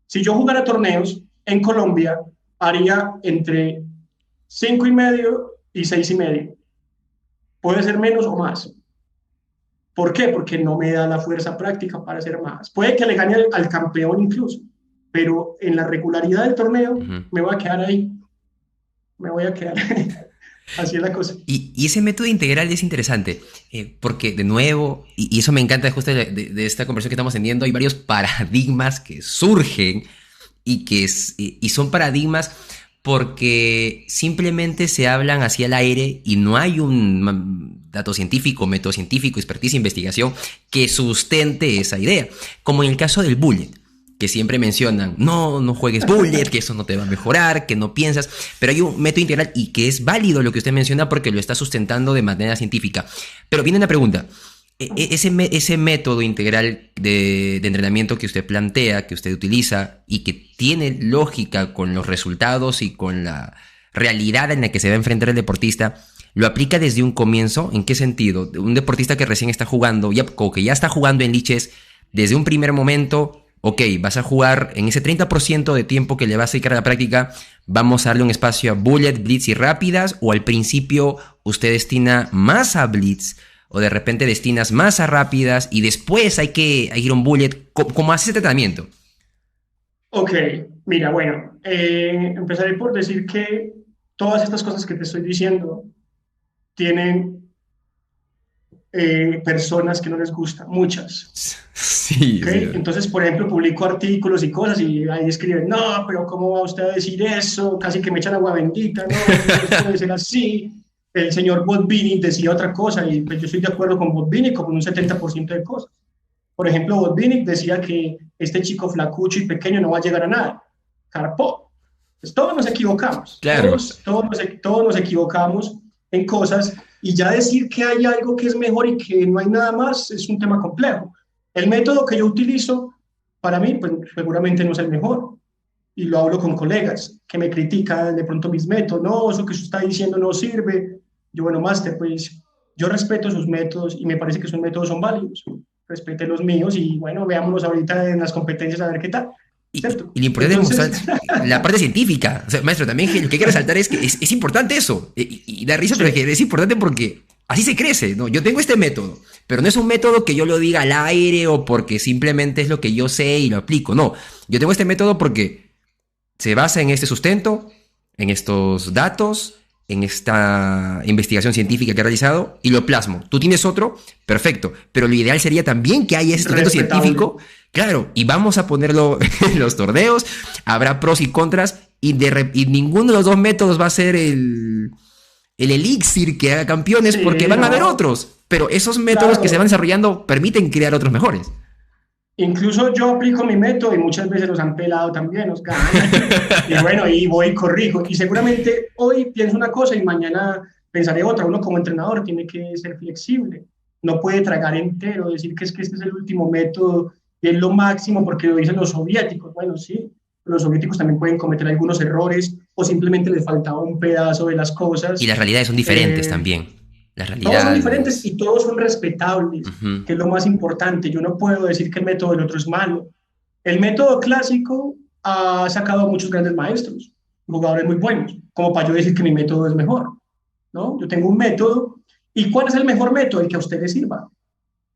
Si yo jugara torneos en Colombia, haría entre 5,5 y 6,5. Puede ser menos o más. ¿Por qué? Porque no me da la fuerza práctica para hacer más. Puede que le gane al campeón incluso, pero en la regularidad del torneo Ujú. me voy a quedar ahí. Me voy a quedar. Así es la cosa. Y ese método integral es interesante, porque de nuevo, y eso me encanta justo de esta conversación que estamos teniendo, hay varios paradigmas que surgen y son paradigmas porque simplemente se hablan hacia el aire y no hay un dato científico, método científico, experticia, investigación que sustente esa idea. Como en el caso del bullet, que siempre mencionan, no, no juegues bullet, que eso no te va a mejorar, que no piensas, pero hay un método integral y que es válido lo que usted menciona porque lo está sustentando de manera científica. Pero viene una pregunta. Ese método integral de entrenamiento que usted plantea, que usted utiliza y que tiene lógica con los resultados y con la realidad en la que se va a enfrentar el deportista, ¿lo aplica desde un comienzo? ¿En qué sentido? Un deportista que recién está jugando, o que ya está jugando en liches, desde un primer momento, ok, vas a jugar en ese 30% de tiempo que le vas a dedicar a la práctica, vamos a darle un espacio a bullet, blitz y rápidas, o al principio usted destina más a blitz, o de repente destinas más a rápidas y después hay que ir a un bullet. ¿Cómo hace ese tratamiento? Ok, mira, bueno, empezaré por decir que todas estas cosas que te estoy diciendo tienen personas que no les gusta, muchas. Sí, ¿Ok? sí. Entonces, por ejemplo, publico artículos y cosas y ahí escriben, no, pero ¿cómo va usted a decir eso? Casi que me echan agua bendita, no, eso no puede ser así. El señor Botvinnik decía otra cosa y pues yo estoy de acuerdo con Botvinnik con un 70% de cosas. Por ejemplo, Botvinnik decía que este chico flacucho y pequeño no va a llegar a nada. Carpó. Pues todos nos equivocamos, Claro. todos nos equivocamos en cosas y ya decir que hay algo que es mejor y que no hay nada más es un tema complejo. El método que yo utilizo, para mí, pues seguramente no es el mejor. Y lo hablo con colegas que me critican de pronto mis métodos. No, eso que usted está diciendo no sirve. Yo, bueno, máster, pues yo respeto sus métodos y me parece que sus métodos son válidos. Respete los míos y bueno, veámonos ahorita en las competencias a ver qué tal. ¿Cierto? Y lo importante es Entonces, mostrar la parte científica. O sea, maestro, también lo que hay que resaltar es que es importante eso. Y da risa, pero sí, es importante porque así se crece, ¿no? Yo tengo este método, pero no es un método que yo lo diga al aire o porque simplemente es lo que yo sé y lo aplico. No, yo tengo este método porque se basa en este sustento, en estos datos, en esta investigación científica que he realizado y lo plasmo. Tú tienes otro, perfecto, pero lo ideal sería también que haya ese sustento respetable. científico, claro, y vamos a ponerlo en los torneos, habrá pros y contras y ninguno de los dos métodos va a ser el elixir que haga campeones porque Sí, van a haber no, otros, pero esos métodos que se van claro. desarrollando permiten crear otros mejores. Incluso yo aplico mi método y muchas veces los han pelado también, nos ganan. Y bueno, y voy y corrijo. Y seguramente hoy pienso una cosa y mañana pensaré otra. Uno como entrenador tiene que ser flexible. No puede tragar entero, decir que es que este es el último método y es lo máximo porque lo dicen los soviéticos. Bueno, sí, los soviéticos también pueden cometer algunos errores o simplemente les faltaba un pedazo de las Y cosas. las realidades son diferentes Eh, también. Las Todos son diferentes realidades. y todos son respetables, Ujú. que es lo más importante. Yo no puedo decir que el método del otro es malo. El método clásico ha sacado a muchos grandes maestros, jugadores muy buenos, como para yo decir que mi método es mejor, ¿no? Yo tengo un método. ¿Y cuál es el mejor método? El que a usted le sirva.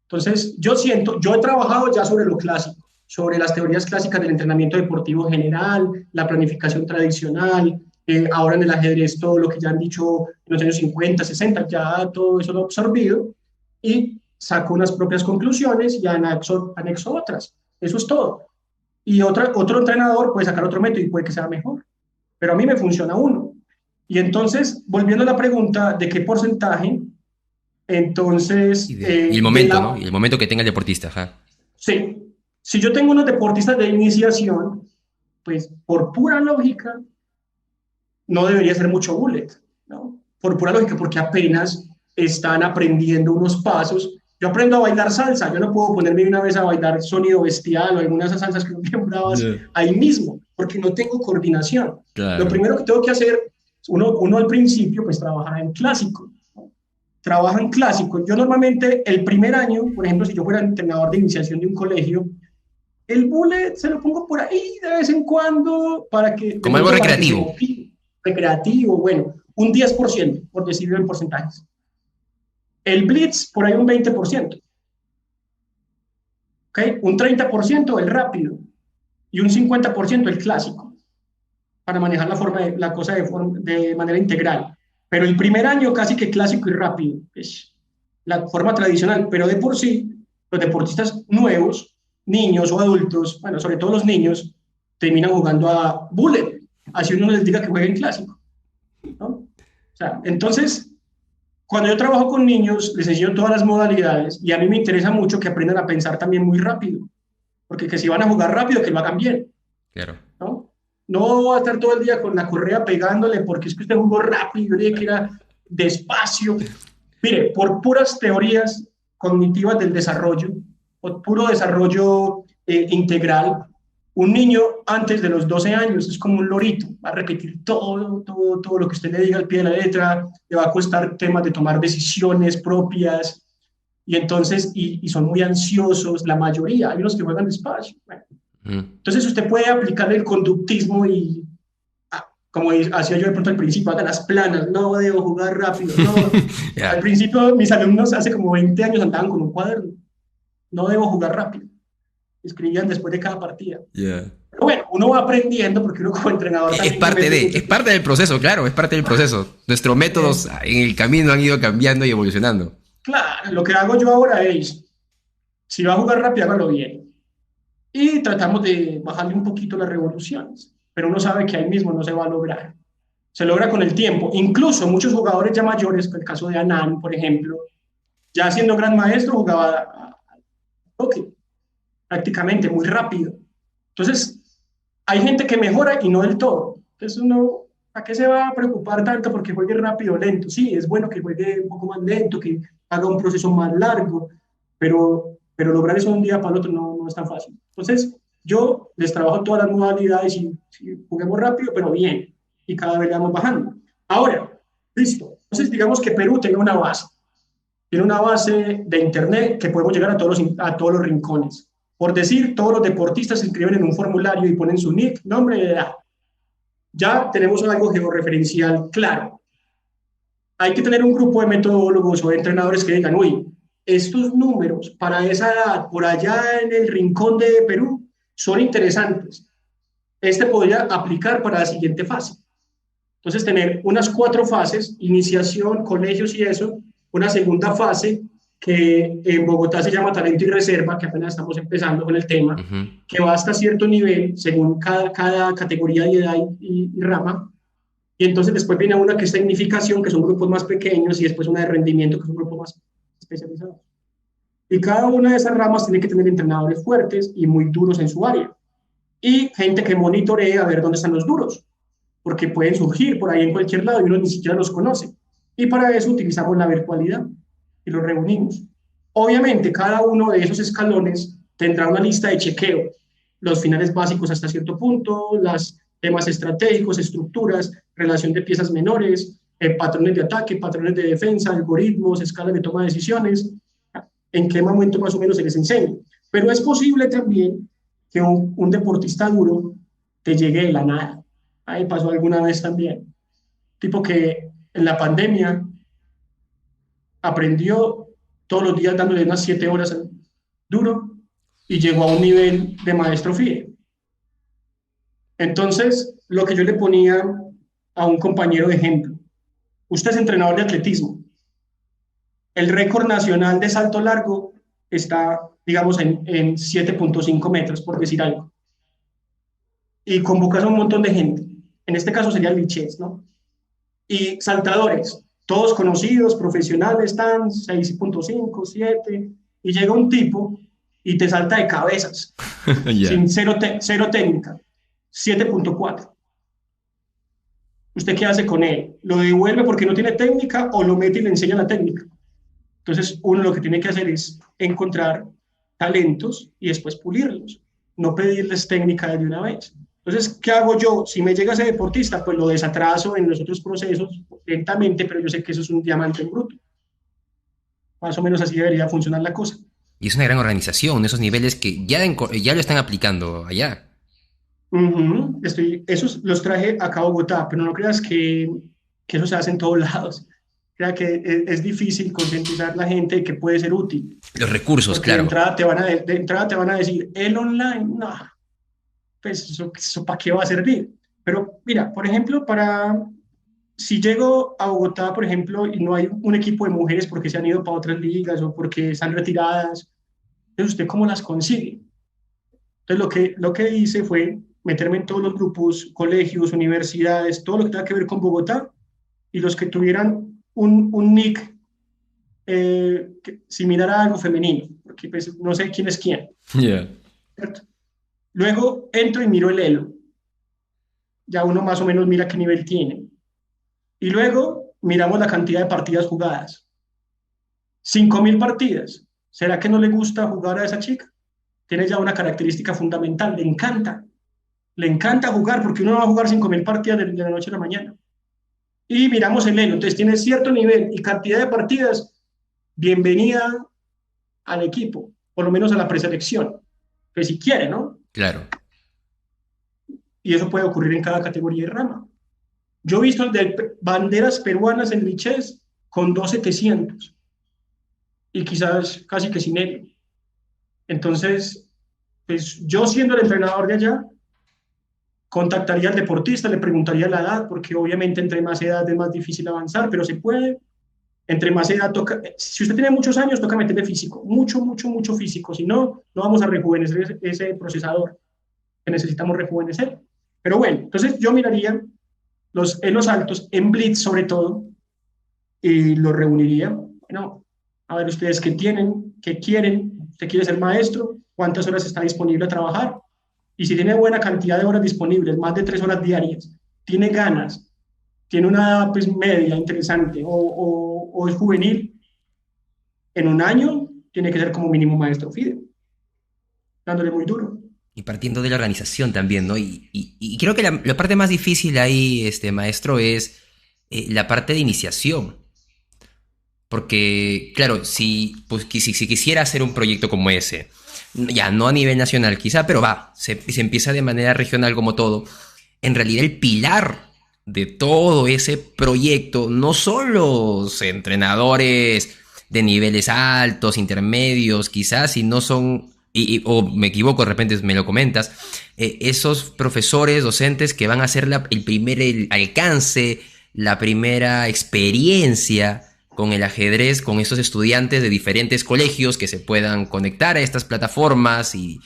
Entonces, yo he trabajado ya sobre lo clásico, sobre las teorías clásicas del entrenamiento deportivo general, la planificación tradicional, ahora en el ajedrez todo lo que ya han dicho en los años 50, 60, ya todo eso lo he absorbido y saco unas propias conclusiones y anexo otras. Eso es todo. Y otro entrenador puede sacar otro método y puede que sea mejor, pero a mí me funciona uno. Y entonces, volviendo a la pregunta de qué porcentaje, entonces, Y el momento, ¿no? Y el momento que tenga el deportista, ajá. sí, si yo tengo unos deportistas de iniciación, pues por pura lógica no debería ser mucho bullet, ¿no? Por pura lógica, porque apenas están aprendiendo unos pasos. Yo aprendo a bailar salsa, yo no puedo ponerme una vez a bailar sonido bestial o algunas de esas salsas que son bien bravas Yeah. ahí mismo, porque no tengo coordinación. Lo Claro. primero que tengo que hacer, uno al principio, pues trabajar en clásico, ¿no? Trabaja en clásico. Yo normalmente el primer año, por ejemplo, si yo fuera entrenador de iniciación de un colegio, el bullet se lo pongo por ahí de vez en cuando para que, de Como algo pronto para que se recreativo. motive, recreativo, bueno, un 10%, por decirlo en porcentajes. El blitz, por ahí un 20%, ¿ok? Un 30% el rápido y un 50% el clásico, para manejar la cosa de manera integral. Pero el primer año casi que clásico y rápido, es la forma tradicional, pero de por sí, los deportistas nuevos, niños o adultos, bueno, sobre todo los niños, terminan jugando a bullet, así uno les diga que jueguen clásico, ¿no? O sea, entonces, cuando yo trabajo con niños, les enseño todas las modalidades y a mí me interesa mucho que aprendan a pensar también muy rápido, porque que si van a jugar rápido, que lo hagan bien, Claro. ¿no? No va a estar todo el día con la correa pegándole porque es que usted jugó rápido, le que era despacio. Mire, por puras teorías cognitivas del desarrollo, por puro desarrollo integral, un niño antes de los 12 años es como un lorito, va a repetir todo lo que usted le diga al pie de la letra, le va a costar temas de tomar decisiones propias, y entonces, y son muy ansiosos, la mayoría, hay unos que juegan despacio. Bueno, Mm. entonces usted puede aplicar el conductismo y, como hacía yo de pronto al principio, haga las planas, no debo jugar rápido, no. Al Ya. principio mis alumnos hace como 20 años andaban con un cuaderno, no debo jugar rápido, escribían después de cada partida. Ya. Pero bueno, uno va aprendiendo porque uno como entrenador Es también le mete mucho es tiempo. parte del proceso, claro, es parte del proceso. Nuestros métodos en el camino han ido cambiando y evolucionando. Claro, lo que hago yo ahora es, si va a jugar rápido, hágalo bien. Y tratamos de bajarle un poquito las revoluciones, pero uno sabe que ahí mismo no se va a lograr. Se logra con el tiempo. Incluso muchos jugadores ya mayores, el caso de Anand, por ejemplo, ya siendo gran maestro, jugaba a toque, prácticamente, muy rápido. Entonces, hay gente que mejora y no del todo. Entonces, uno, ¿a qué se va a preocupar tanto porque juegue rápido o lento? Sí, es bueno que juegue un poco más lento, que haga un proceso más largo, pero pero lograr eso de un día para el otro no es tan fácil. Entonces, yo les trabajo todas las modalidades y juguemos rápido, pero bien, y cada vez le vamos bajando. Ahora, listo. Entonces, digamos que Perú tiene una base de internet que podemos llegar a todos los rincones. Por decir, todos los deportistas se inscriben en un formulario y ponen su nick, nombre y edad. Ya tenemos algo georreferencial claro. Hay que tener un grupo de metodólogos o de entrenadores que digan, uy, estos números para esa edad, por allá en el rincón de Perú, son interesantes. Este podría aplicar para la siguiente fase. Entonces, tener unas 4 fases, iniciación, colegios y eso, una segunda fase que en Bogotá se llama talento y reserva, que apenas estamos empezando con el tema, que va hasta cierto nivel según cada categoría de edad y rama. Y entonces después viene una que es tecnificación, que son grupos más pequeños, y después una de rendimiento, que son grupos más especializados. Y cada una de esas ramas tiene que tener entrenadores fuertes y muy duros en su área. Y gente que monitoree a ver dónde están los duros, porque pueden surgir por ahí en cualquier lado y uno ni siquiera los conoce. Y para eso utilizamos la virtualidad y los reunimos. Obviamente, cada uno de esos escalones tendrá una lista de chequeo, los finales básicos hasta cierto punto, los temas estratégicos, estructuras, relación de piezas menores, patrones de ataque, patrones de defensa, algoritmos, escalas de toma de decisiones, en qué momento más o menos se les enseña. Pero es posible también que un deportista duro te llegue de la nada. Ahí pasó alguna vez también. Tipo que en la pandemia aprendió todos los días dándole unas 7 horas duro y llegó a un nivel de maestro FIE. Entonces, lo que yo le ponía a un compañero de ejemplo, usted es entrenador de atletismo, el récord nacional de salto largo está, digamos, en 7.5 metros, por decir algo, y convocas a un montón de gente, en este caso sería el Lichess, ¿no? Y saltadores, todos conocidos, profesionales, están 6.5, 7, y llega un tipo y te salta de cabezas, sin cero técnica, 7.4. ¿Usted qué hace con él? ¿Lo devuelve porque no tiene técnica o lo mete y le enseña la técnica? Entonces, uno lo que tiene que hacer es encontrar talentos y después pulirlos, no pedirles técnica de una vez. Entonces, ¿qué hago yo? Si me llega ese deportista, pues lo desatraso en los otros procesos lentamente, pero yo sé que eso es un diamante en bruto. Más o menos así debería funcionar la cosa. Y es una gran organización, esos niveles que ya lo están aplicando allá. Esos los traje acá a Bogotá, pero no creas que eso se hace en todos lados. Crea que es difícil concientizar a la gente de que puede ser útil. Los recursos, porque claro. De entrada te van a decir, el online, no, pues eso ¿para qué va a servir? Pero mira, por ejemplo, si llego a Bogotá, por ejemplo, y no hay un equipo de mujeres porque se han ido para otras ligas o porque están retiradas, entonces ¿usted cómo las consigue? Entonces lo que hice fue meterme en todos los grupos, colegios, universidades, todo lo que tenga que ver con Bogotá, y los que tuvieran un nick similar a algo femenino, porque pues, no sé quién es quién. Yeah. ¿Cierto? Luego entro y miro el elo. Ya uno más o menos mira qué nivel tiene. Y luego miramos la cantidad de partidas jugadas. 5.000 partidas. ¿Será que no le gusta jugar a esa chica? Tiene ya una característica fundamental, le encanta. Le encanta jugar porque uno va a jugar 5.000 partidas de la noche a la mañana. Y miramos el elo. Entonces tiene cierto nivel y cantidad de partidas. Bienvenida al equipo, por lo menos a la preselección. Pues si quiere, ¿no? Claro. Y eso puede ocurrir en cada categoría y rama. Yo he visto el de banderas peruanas en Lichess con 2.700 y quizás casi que sin él. Entonces, pues yo siendo el entrenador de allá, contactaría al deportista, le preguntaría la edad, porque obviamente entre más edad es más difícil avanzar, pero se puede. Entre más edad toca, si usted tiene muchos años, toca meterle físico, mucho físico, si no, no vamos a rejuvenecer ese procesador que necesitamos rejuvenecer. Pero bueno, entonces yo miraría en los altos, en Blitz sobre todo, y los reuniría. Bueno, a ver ustedes qué tienen, qué quieren, usted quiere ser maestro, cuántas horas está disponible a trabajar, y si tiene buena cantidad de horas disponibles, más de 3 horas diarias, tiene ganas, tiene una edad pues, media interesante o es juvenil, en un año tiene que ser como mínimo maestro FIDE, dándole muy duro. Y partiendo de la organización también, ¿no? Y creo que la parte más difícil ahí, maestro, es la parte de iniciación. Porque, claro, si quisiera hacer un proyecto como ese, ya no a nivel nacional quizá, pero se empieza de manera regional como todo, en realidad el pilar de todo ese proyecto no son los entrenadores de niveles altos, intermedios, quizás, si no son, o me equivoco, de repente me lo comentas, esos profesores, docentes que van a hacer el primer alcance, la primera experiencia con el ajedrez, con esos estudiantes de diferentes colegios que se puedan conectar a estas plataformas y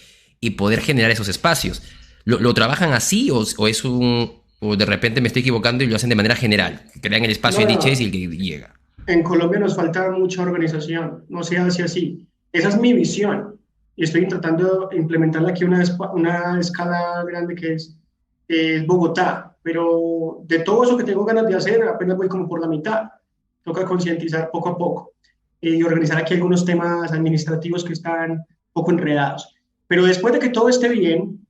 poder generar esos espacios. ¿Lo trabajan así o de repente me estoy equivocando y lo hacen de manera general? Crean el espacio No, en no, Lichess y el que llega. en Colombia nos falta mucha organización, no se hace así. Esa es mi visión y estoy tratando de implementarla aquí una escala grande que es Bogotá, pero de todo eso que tengo ganas de hacer, apenas voy como por la mitad. Toca concientizar poco a poco y organizar aquí algunos temas administrativos que están un poco enredados. Pero después de que todo esté bien,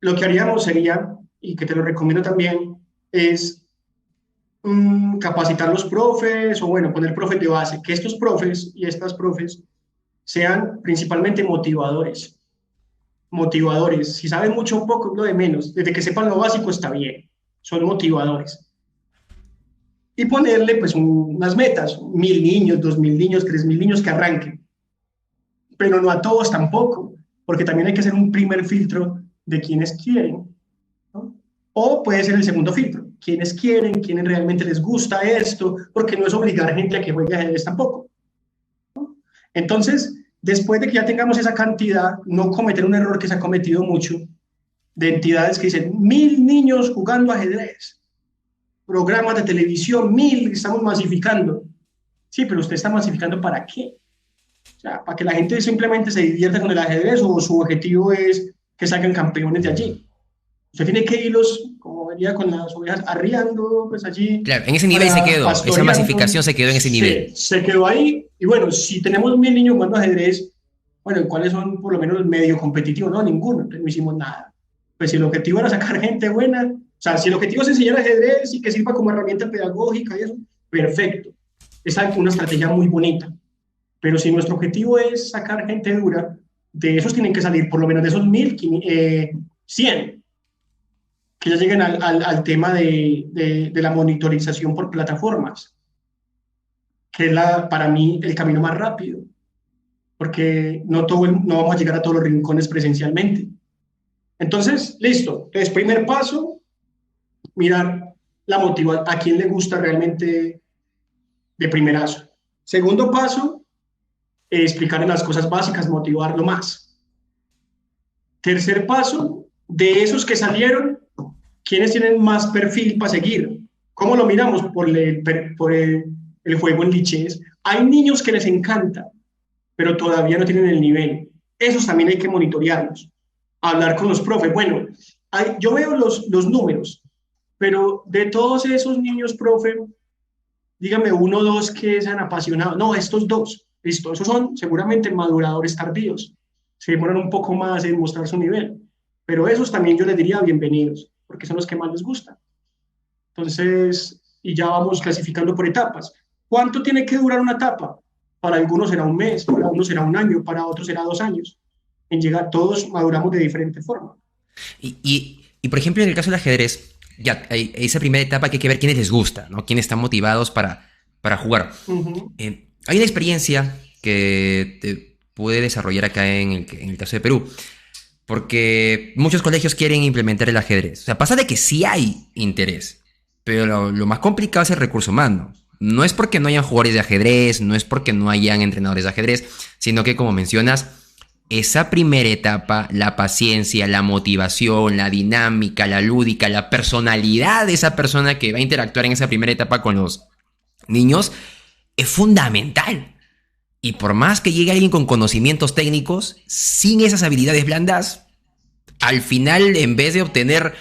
lo que haríamos sería, y que te lo recomiendo también, es capacitar los profes o bueno, poner profes de base, que estos profes y estas profes sean principalmente motivadores. Motivadores, si saben mucho o poco, lo de menos, desde que sepan lo básico está bien, son motivadores. Y ponerle pues unas metas, 1.000 niños, 2.000 niños, 3.000 niños que arranquen, pero no a todos tampoco, porque también hay que hacer un primer filtro de quienes quieren, ¿no? O puede ser el segundo filtro, quienes quieren, quienes realmente les gusta esto, porque no es obligar a gente a que juegue ajedrez tampoco, ¿no? Entonces, después de que ya tengamos esa cantidad, no cometer un error que se ha cometido mucho, de entidades que dicen 1.000 niños jugando ajedrez, programas de televisión, 1.000, estamos masificando. Sí, pero usted está masificando ¿para qué? O sea, para que la gente simplemente se divierta con el ajedrez o su objetivo es que salgan campeones de allí. Usted tiene que irlos, como venía con las ovejas, arriando, pues allí. Claro, en ese nivel se quedó, esa masificación se quedó en ese nivel. Se quedó ahí, y bueno, si tenemos 1.000 niños jugando ajedrez, bueno, ¿cuáles son por lo menos medio competitivos? No, ninguno, entonces no hicimos nada. Pues si el objetivo era sacar gente buena, o sea, si el objetivo es enseñar ajedrez y que sirva como herramienta pedagógica y eso, perfecto. Es una estrategia muy bonita. Pero si nuestro objetivo es sacar gente dura, de esos tienen que salir por lo menos de esos 1.000, 100, que ya lleguen al tema de la monitorización por plataformas, que es para mí el camino más rápido, porque no vamos a llegar a todos los rincones presencialmente. Entonces, listo. Entonces, primer paso, mirar la motivación, a quién le gusta realmente de primerazo. Segundo paso, explicarle las cosas básicas, motivarlo más. Tercer paso, de esos que salieron, ¿quiénes tienen más perfil para seguir? ¿Cómo lo miramos? Por el juego en Lichess. Hay niños que les encanta, pero todavía no tienen el nivel. Esos también hay que monitorearlos. Hablar con los profes. Bueno, yo veo los números, pero de todos esos niños, profe, dígame 1 o 2 que sean apasionados. No, estos 2, listo, esos son seguramente maduradores tardíos. Se demoran un poco más en mostrar su nivel, pero esos también yo les diría bienvenidos, porque son los que más les gusta. Entonces, y ya vamos clasificando por etapas. ¿Cuánto tiene que durar una etapa? Para algunos será 1 mes, para unos será 1 año, para otros será 2 años. En llegar, todos maduramos de diferente forma. Y por ejemplo, en el caso del ajedrez, ya hay esa primera etapa que hay que ver quiénes les gusta, ¿no? Quiénes están motivados para jugar. Hay una experiencia que te puede desarrollar acá en el caso de Perú, porque muchos colegios quieren implementar el ajedrez. O sea, pasa de que sí hay interés, pero lo más complicado es el recurso humano. No es porque no hayan jugadores de ajedrez, no es porque no hayan entrenadores de ajedrez, sino que, como mencionas, esa primera etapa, la paciencia, la motivación, la dinámica, la lúdica, la personalidad de esa persona que va a interactuar en esa primera etapa con los niños es fundamental. Y por más que llegue alguien con conocimientos técnicos, sin esas habilidades blandas, al final, en vez de obtener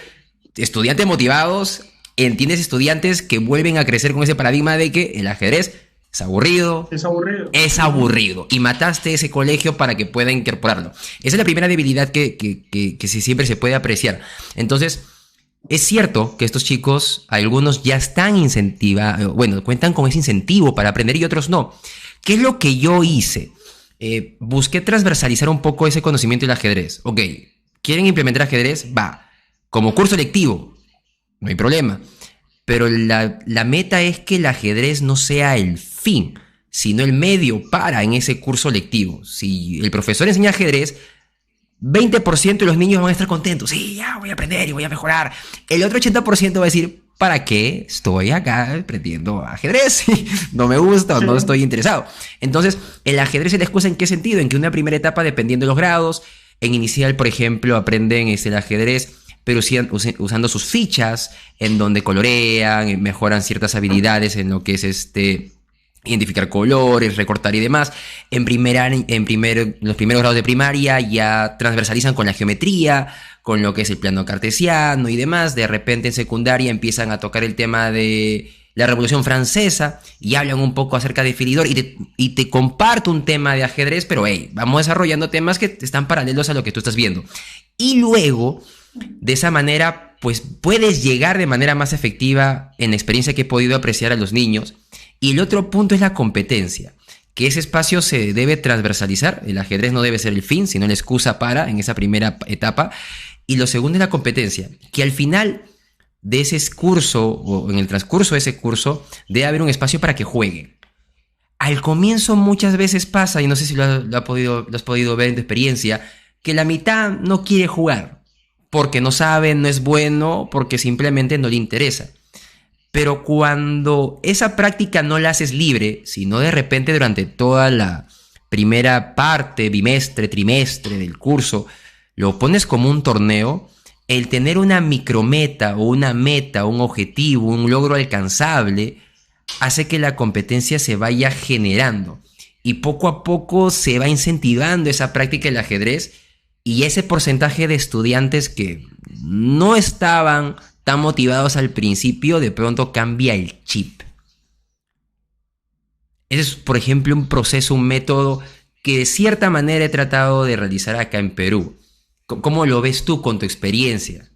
estudiantes motivados, entiendes estudiantes que vuelven a crecer con ese paradigma de que el ajedrez ¿Es aburrido? Es aburrido. Es aburrido. Y mataste ese colegio para que pueda incorporarlo. Esa es la primera debilidad que sí siempre se puede apreciar. Entonces, es cierto que estos chicos, algunos ya están incentivados, bueno, cuentan con ese incentivo para aprender y otros no. ¿Qué es lo que yo hice? Busqué transversalizar un poco ese conocimiento del ajedrez. Ok, ¿quieren implementar ajedrez? Va. Como curso lectivo, no hay problema. Pero la meta es que el ajedrez no sea el fin, sino el medio para en ese curso lectivo. Si el profesor enseña ajedrez, 20% de los niños van a estar contentos. Sí, ya voy a aprender y voy a mejorar. El otro 80% va a decir, ¿para qué estoy acá aprendiendo ajedrez? No me gusta o no estoy interesado. Entonces, el ajedrez se la excusa ¿en qué sentido? En que una primera etapa, dependiendo de los grados, en inicial, por ejemplo, aprenden el ajedrez, pero usando sus fichas, en donde colorean, mejoran ciertas habilidades en lo que es identificar colores, recortar y demás. En los primeros grados de primaria ya transversalizan con la geometría, con lo que es el plano cartesiano y demás. De repente en secundaria empiezan a tocar el tema de la Revolución Francesa y hablan un poco acerca de Philidor y te comparto un tema de ajedrez, pero hey, vamos desarrollando temas que están paralelos a lo que tú estás viendo. Y luego, de esa manera, pues puedes llegar de manera más efectiva en la experiencia que he podido apreciar a los niños. Y el otro punto es la competencia, que ese espacio se debe transversalizar. El ajedrez no debe ser el fin, sino la excusa para en esa primera etapa. Y lo segundo es la competencia, que al final de ese curso o en el transcurso de ese curso debe haber un espacio para que jueguen. Al comienzo muchas veces pasa, y no sé si lo has podido ver en tu experiencia, que la mitad no quiere jugar porque no sabe, no es bueno, porque simplemente no le interesa. Pero cuando esa práctica no la haces libre, sino de repente durante toda la primera parte, bimestre, trimestre del curso, lo pones como un torneo, el tener una micrometa o una meta, un objetivo, un logro alcanzable, hace que la competencia se vaya generando. Y poco a poco se va incentivando esa práctica del ajedrez y ese porcentaje de estudiantes que no estaban tan motivados al principio, de pronto cambia el chip. Ese es, por ejemplo, un proceso, un método que de cierta manera he tratado de realizar acá en Perú. ¿Cómo lo ves tú con tu experiencia?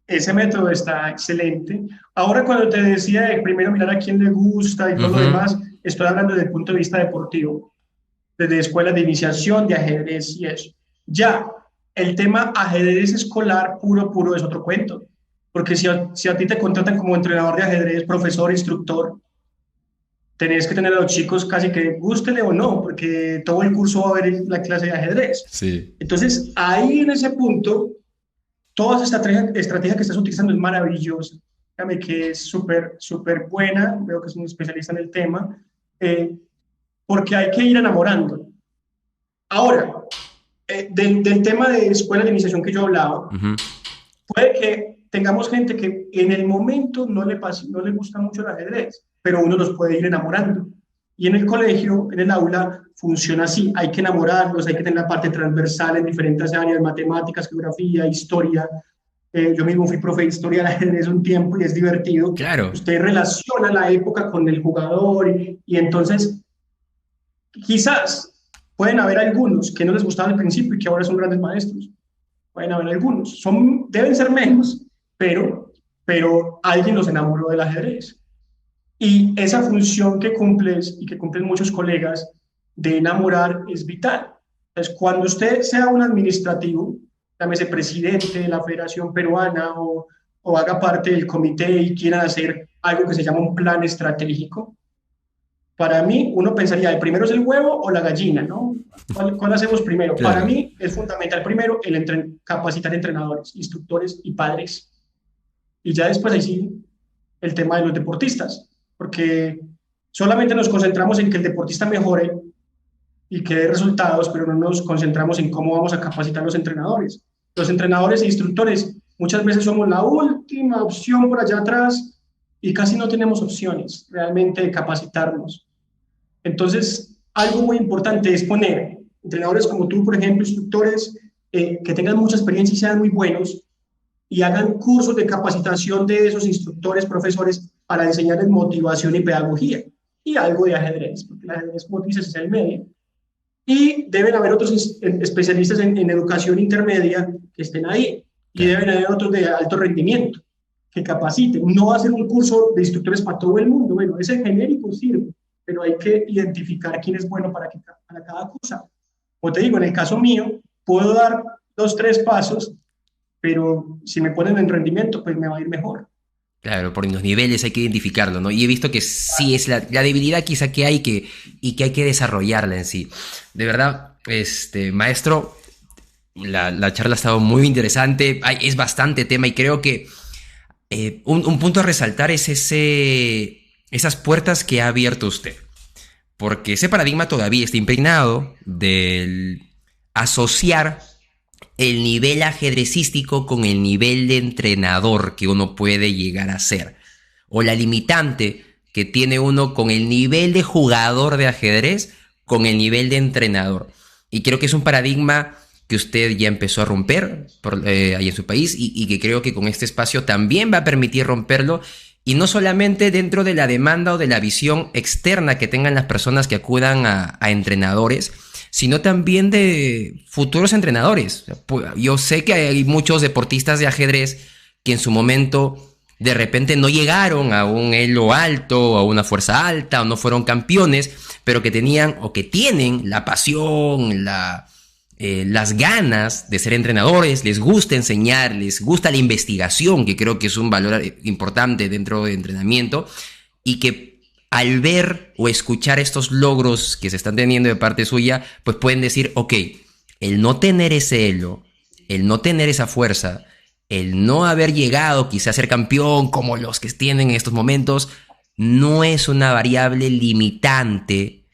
Ese método está excelente. Ahora, cuando te decía de primero mirar a quién le gusta y todo lo demás, estoy hablando desde el punto de vista deportivo, desde escuelas de iniciación, de ajedrez y eso. Ya, el tema ajedrez escolar puro es otro cuento. Porque si a ti te contratan como entrenador de ajedrez, profesor, instructor, tenés que tener a los chicos casi que gústele o no, porque todo el curso va a haber la clase de ajedrez. Sí. Entonces, ahí en ese punto, toda esa estrategia que estás utilizando es maravillosa. Dígame que es súper buena, veo que es un especialista en el tema, porque hay que ir enamorando. Ahora, del tema de escuela de iniciación que yo hablaba, puede que tengamos gente que en el momento no le gusta mucho el ajedrez, pero uno los puede ir enamorando. Y en el colegio, en el aula, funciona así. Hay que enamorarlos, hay que tener la parte transversal en diferentes áreas, matemáticas, geografía, historia. Yo mismo fui profe de historia del ajedrez un tiempo y es divertido. Claro. Usted relaciona la época con el jugador y entonces quizás pueden haber algunos que no les gustaba al principio y que ahora son grandes maestros. Pueden haber algunos. Deben ser menos, pero alguien los enamoró del ajedrez. Y esa función que cumples y que cumplen muchos colegas de enamorar es vital. Entonces, cuando usted sea un administrativo, llámese presidente de la Federación Peruana o haga parte del comité y quieran hacer algo que se llama un plan estratégico, para mí uno pensaría, ¿el primero es el huevo o la gallina? ¿No? ¿Cuál hacemos primero? Claro. Para mí es fundamental primero capacitar entrenadores, instructores y padres. Y ya después ahí sí el tema de los deportistas, porque solamente nos concentramos en que el deportista mejore y que dé resultados, pero no nos concentramos en cómo vamos a capacitar a los entrenadores. Los entrenadores e instructores muchas veces somos la última opción por allá atrás y casi no tenemos opciones realmente de capacitarnos. Entonces, algo muy importante es poner entrenadores como tú, por ejemplo, instructores que tengan mucha experiencia y sean muy buenos y hagan cursos de capacitación de esos instructores, profesores, para enseñarles motivación y pedagogía. y algo de ajedrez, porque el ajedrez, como dices, es el medio. Y deben haber otros especialistas en educación intermedia que estén ahí, y Claro. deben haber otros de alto rendimiento que capaciten. No va a ser un curso de instructores para todo el mundo, bueno, ese genérico sirve, pero hay que identificar quién es bueno para cada cosa. Como te digo, en el caso mío, puedo dar 2, 3 pasos, pero si me ponen en rendimiento, pues me va a ir mejor. Claro, por los niveles hay que identificarlo, ¿no? Y he visto que sí es la debilidad quizá que hay y que hay que desarrollarla en sí. De verdad, maestro, la charla ha estado muy interesante, es bastante tema y creo que un punto a resaltar es esas puertas que ha abierto usted. Porque ese paradigma todavía está impregnado del asociar el nivel ajedrecístico con el nivel de entrenador que uno puede llegar a ser. O la limitante que tiene uno con el nivel de jugador de ajedrez con el nivel de entrenador. Y creo que es un paradigma que usted ya empezó a romper ahí en su país y que creo que con este espacio también va a permitir romperlo. Y no solamente dentro de la demanda o de la visión externa que tengan las personas que acudan a entrenadores, sino también de futuros entrenadores. Yo sé que hay muchos deportistas de ajedrez que en su momento de repente no llegaron a un elo alto, o a una fuerza alta, o no fueron campeones, pero que tenían o que tienen la pasión, las ganas de ser entrenadores, les gusta enseñar, les gusta la investigación, que creo que es un valor importante dentro de entrenamiento, y que al ver o escuchar estos logros que se están teniendo de parte suya, pues pueden decir, ok, el no tener ese elo, el no tener esa fuerza, el no haber llegado quizá a ser campeón como los que tienen en estos momentos, no es una variable limitante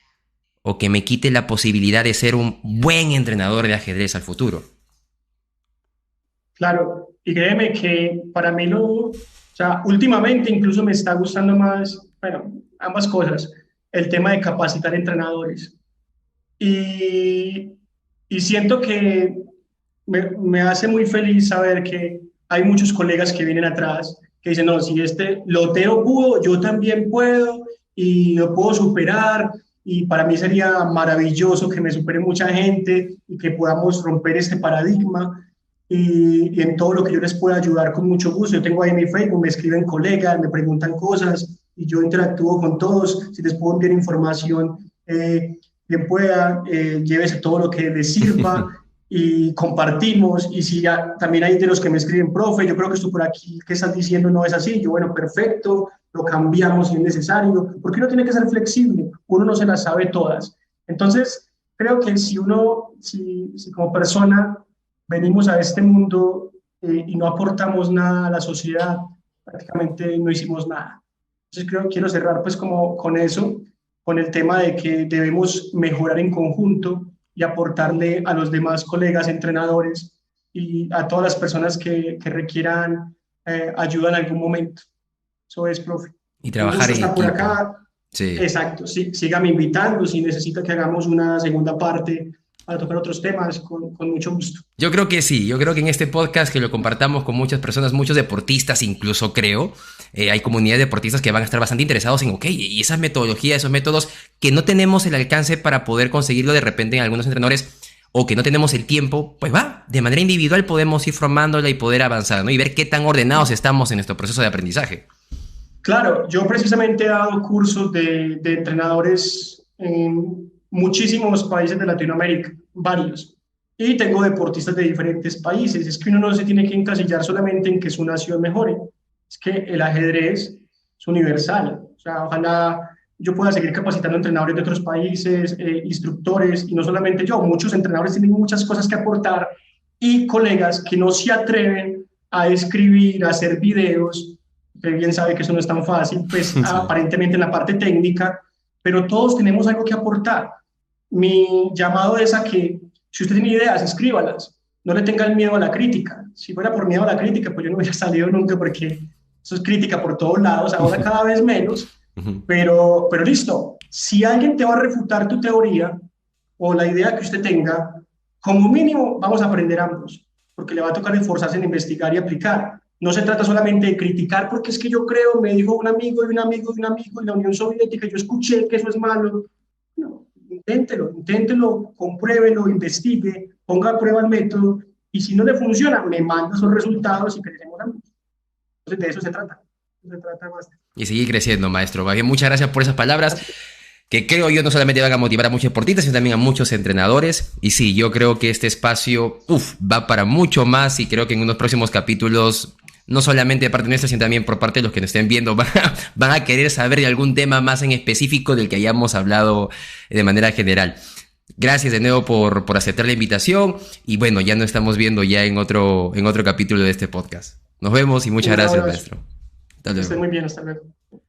o que me quite la posibilidad de ser un buen entrenador de ajedrez al futuro. Claro, y créeme que para mí o sea, últimamente incluso me está gustando más, bueno, ambas cosas, el tema de capacitar entrenadores. Y, y siento que me hace muy feliz saber que hay muchos colegas que vienen atrás, que dicen, no, si este Lotero pudo, yo también puedo y lo puedo superar. Y para mí sería maravilloso que me supere mucha gente y que podamos romper este paradigma. Y en todo lo que yo les pueda ayudar con mucho gusto. Yo tengo ahí mi Facebook, me escriben colegas, me preguntan cosas y yo interactúo con todos. Si les puedo enviar información, bien pueda, llévese todo lo que les sirva y compartimos. Y si ya, también hay de los que me escriben, profe, yo creo que esto por aquí que estás diciendo no es así. Yo, bueno, perfecto, lo cambiamos si es necesario, porque uno tiene que ser flexible, uno no se las sabe todas. Entonces, creo que si como persona venimos a este mundo y no aportamos nada a la sociedad, prácticamente no hicimos nada. Entonces quiero cerrar pues como con eso, con el tema de que debemos mejorar en conjunto y aportarle a los demás colegas, entrenadores y a todas las personas que requieran ayuda en algún momento. Eso es, profe. Y Un trabajar gusto en estar por equipo. acá. Sí. Exacto, sí, sígame invitando si necesita que hagamos una segunda parte para tocar otros temas, con mucho gusto. Yo creo que sí, yo creo que en este podcast que lo compartamos con muchas personas, muchos deportistas incluso creo, hay comunidades de deportistas que van a estar bastante interesados en, ok, y esas metodologías, esos métodos que no tenemos el alcance para poder conseguirlo de repente en algunos entrenadores o que no tenemos el tiempo, pues va, de manera individual podemos ir formándola y poder avanzar, ¿no? Y ver qué tan ordenados estamos en nuestro proceso de aprendizaje. Claro, yo precisamente he dado cursos de entrenadores en muchísimos países de Latinoamérica, varios, y tengo deportistas de diferentes países. Es que uno no se tiene que encasillar solamente en que su nación mejore, es que el ajedrez es universal. O sea, ojalá yo pueda seguir capacitando entrenadores de otros países, instructores, y no solamente yo, muchos entrenadores tienen muchas cosas que aportar y colegas que no se atreven a escribir, a hacer videos. Usted bien sabe que eso no es tan fácil, pues Sí. aparentemente en la parte técnica, pero todos tenemos algo que aportar. Mi llamado es a que, si usted tiene ideas, escríbalas, no le tenga el miedo a la crítica. Si fuera por miedo a la crítica, pues yo no hubiera salido nunca, porque eso es crítica por todos lados, ahora cada vez menos, pero listo. Si alguien te va a refutar tu teoría o la idea que usted tenga, como mínimo vamos a aprender ambos, porque le va a tocar esforzarse en investigar y aplicar. No se trata solamente de criticar, porque es que yo creo, me dijo un amigo y un amigo y un amigo en la Unión Soviética, yo escuché que eso es malo. No, inténtelo, compruébelo, investigue, ponga a prueba el método, y si no le funciona, me manda esos resultados y crecemos ambos. Entonces, de eso se trata. Se trata bastante. Y seguir creciendo, maestro. Más bien, muchas gracias por esas palabras que creo yo no solamente van a motivar a muchos deportistas, sino también a muchos entrenadores. Y sí, yo creo que este espacio va para mucho más y creo que en unos próximos capítulos, no solamente de parte nuestra, sino también por parte de los que nos estén viendo, van a querer saber de algún tema más en específico del que hayamos hablado de manera general. Gracias de nuevo por aceptar la invitación y bueno, ya nos estamos viendo ya en otro capítulo de este podcast. Nos vemos y muchas gracias, maestro. Hasta luego. Que esté muy bien, hasta luego.